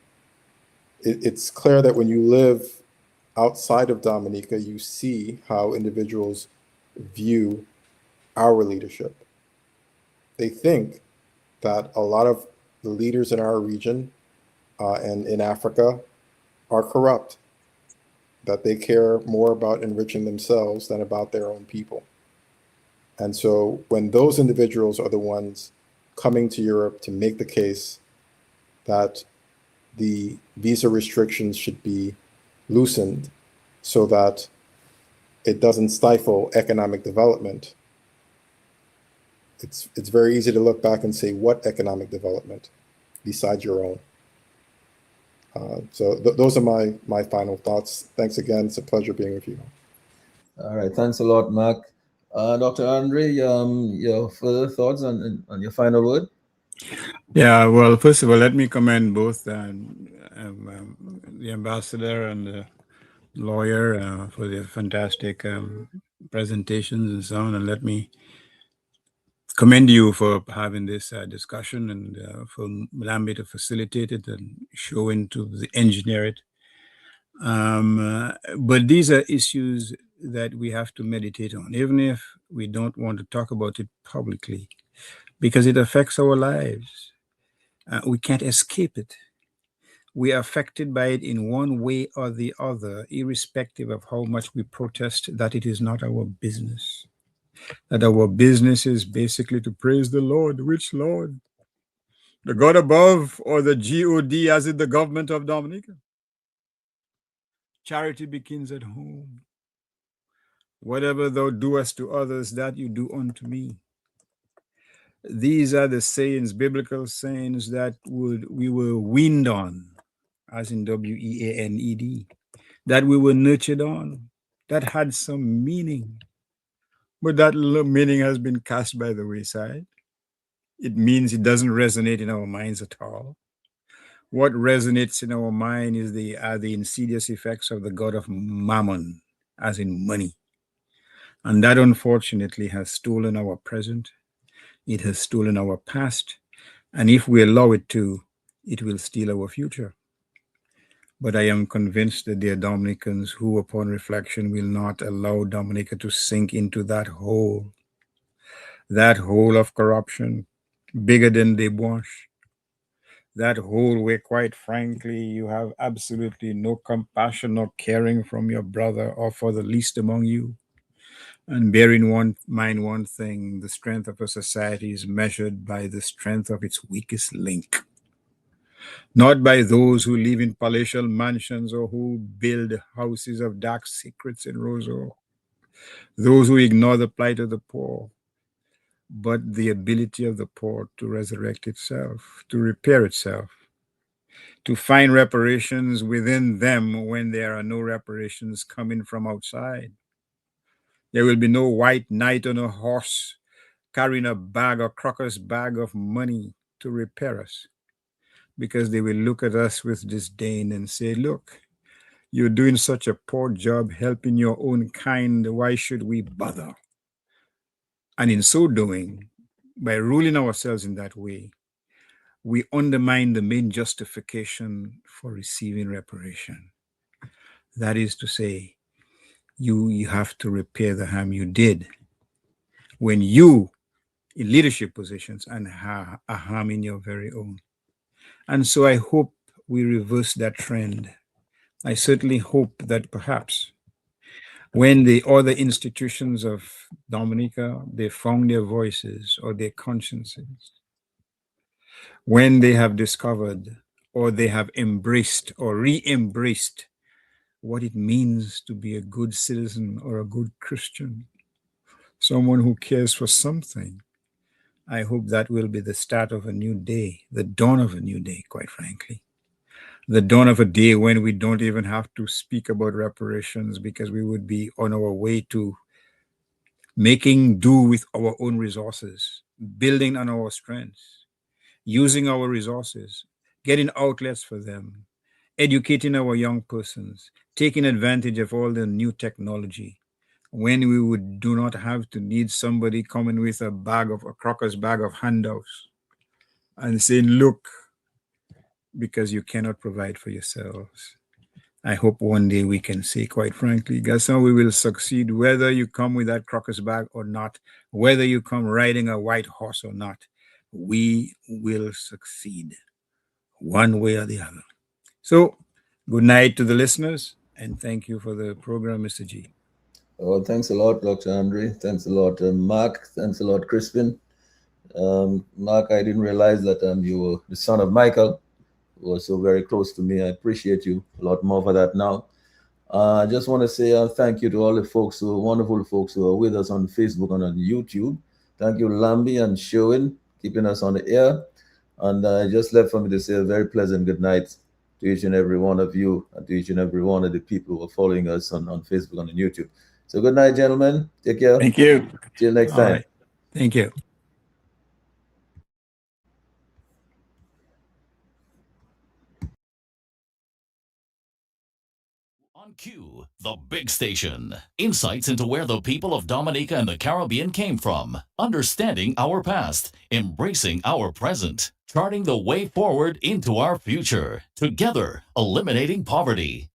D: it's clear that when you live outside of Dominica, you see how individuals view our leadership. They think that a lot of the leaders in our region and in Africa are corrupt, that they care more about enriching themselves than about their own people. And so when those individuals are the ones coming to Europe to make the case that the visa restrictions should be loosened so that it doesn't stifle economic development, it's very easy to look back and say, what economic development besides your own? So those are my final thoughts. Thanks again. It's a pleasure being with you.
A: All right. Thanks a lot, Mark. Dr. Andre, your further thoughts on your final word?
B: Yeah, well, first of all, let me commend both the ambassador and the lawyer for their fantastic presentations and so on. And let me commend you for having this discussion and for Lambi to facilitate it and showing to engineer it. But these are issues that we have to meditate on, even if we don't want to talk about it publicly, because it affects our lives. We can't escape it. We are affected by it in one way or the other, irrespective of how much we protest that it is not our business. That our business is basically to praise the Lord. Which Lord? The God above or the God, as in the government of Dominica? Charity begins at home. Whatever thou doest to others, that you do unto me. These are the sayings, biblical sayings that we were weaned on, as in WEANED, that we were nurtured on, that had some meaning. But that meaning has been cast by the wayside. It means it doesn't resonate in our minds at all. What resonates in our mind is the insidious effects of the God of Mammon, as in money. And that unfortunately has stolen our present. It has stolen our past. And if we allow it to, it will steal our future. But I am convinced that there are Dominicans who, upon reflection, will not allow Dominica to sink into that hole of corruption, bigger than debauch, that hole where, quite frankly, you have absolutely no compassion or caring from your brother or for the least among you. And bear in mind one thing, the strength of a society is measured by the strength of its weakest link. Not by those who live in palatial mansions or who build houses of dark secrets in Roseau, those who ignore the plight of the poor, but the ability of the poor to resurrect itself, to repair itself, to find reparations within them when there are no reparations coming from outside. There will be no white knight on a horse carrying a bag or crocker's bag of money to repair us, because they will look at us with disdain and say, look, you're doing such a poor job helping your own kind. Why should we bother? And in so doing, by ruling ourselves in that way, we undermine the main justification for receiving reparation. That is to say, you have to repair the harm you did when you, in leadership positions, and are harming your very own. And so I hope we reverse that trend. I certainly hope that perhaps when the other institutions of Dominica, they found their voices or their consciences, when they have discovered or they have embraced or re-embraced what it means to be a good citizen or a good Christian, someone who cares for something, I hope that will be the start of a new day, the dawn of a new day, quite frankly. the dawn of a day when we don't even have to speak about reparations because we would be on our way to making do with our own resources, building on our strengths, using our resources, getting outlets for them, educating our young persons, taking advantage of all the new technology, when we would do not have to need somebody coming with a crocker's bag of handouts and saying, look, because you cannot provide for yourselves. I hope one day we can say, quite frankly, Gaston, we will succeed whether you come with that crocker's bag or not, whether you come riding a white horse or not. We will succeed one way or the other. So, good night to the listeners, and thank you for the program, Mr. G.
A: Oh, thanks a lot, Dr. Andre. Thanks a lot, Mark. Thanks a lot, Crispin. Mark, I didn't realize that you were the son of Michael, who was so very close to me. I appreciate you a lot more for that now. I just want to say thank you to all the folks, wonderful folks who are with us on Facebook and on YouTube. Thank you, Lambi and Sherwin, keeping us on the air. And just left for me to say a very pleasant good night to each and every one of you and to each and every one of the people who are following us on Facebook and on YouTube. So good night, gentlemen. Take care.
B: Thank you.
A: Till next
B: All
A: time.
B: right. Thank you.
I: On Q, the big station. Insights into where the people of Dominica and the Caribbean came from. Understanding our past. Embracing our present. Charting the way forward into our future. Together, eliminating poverty.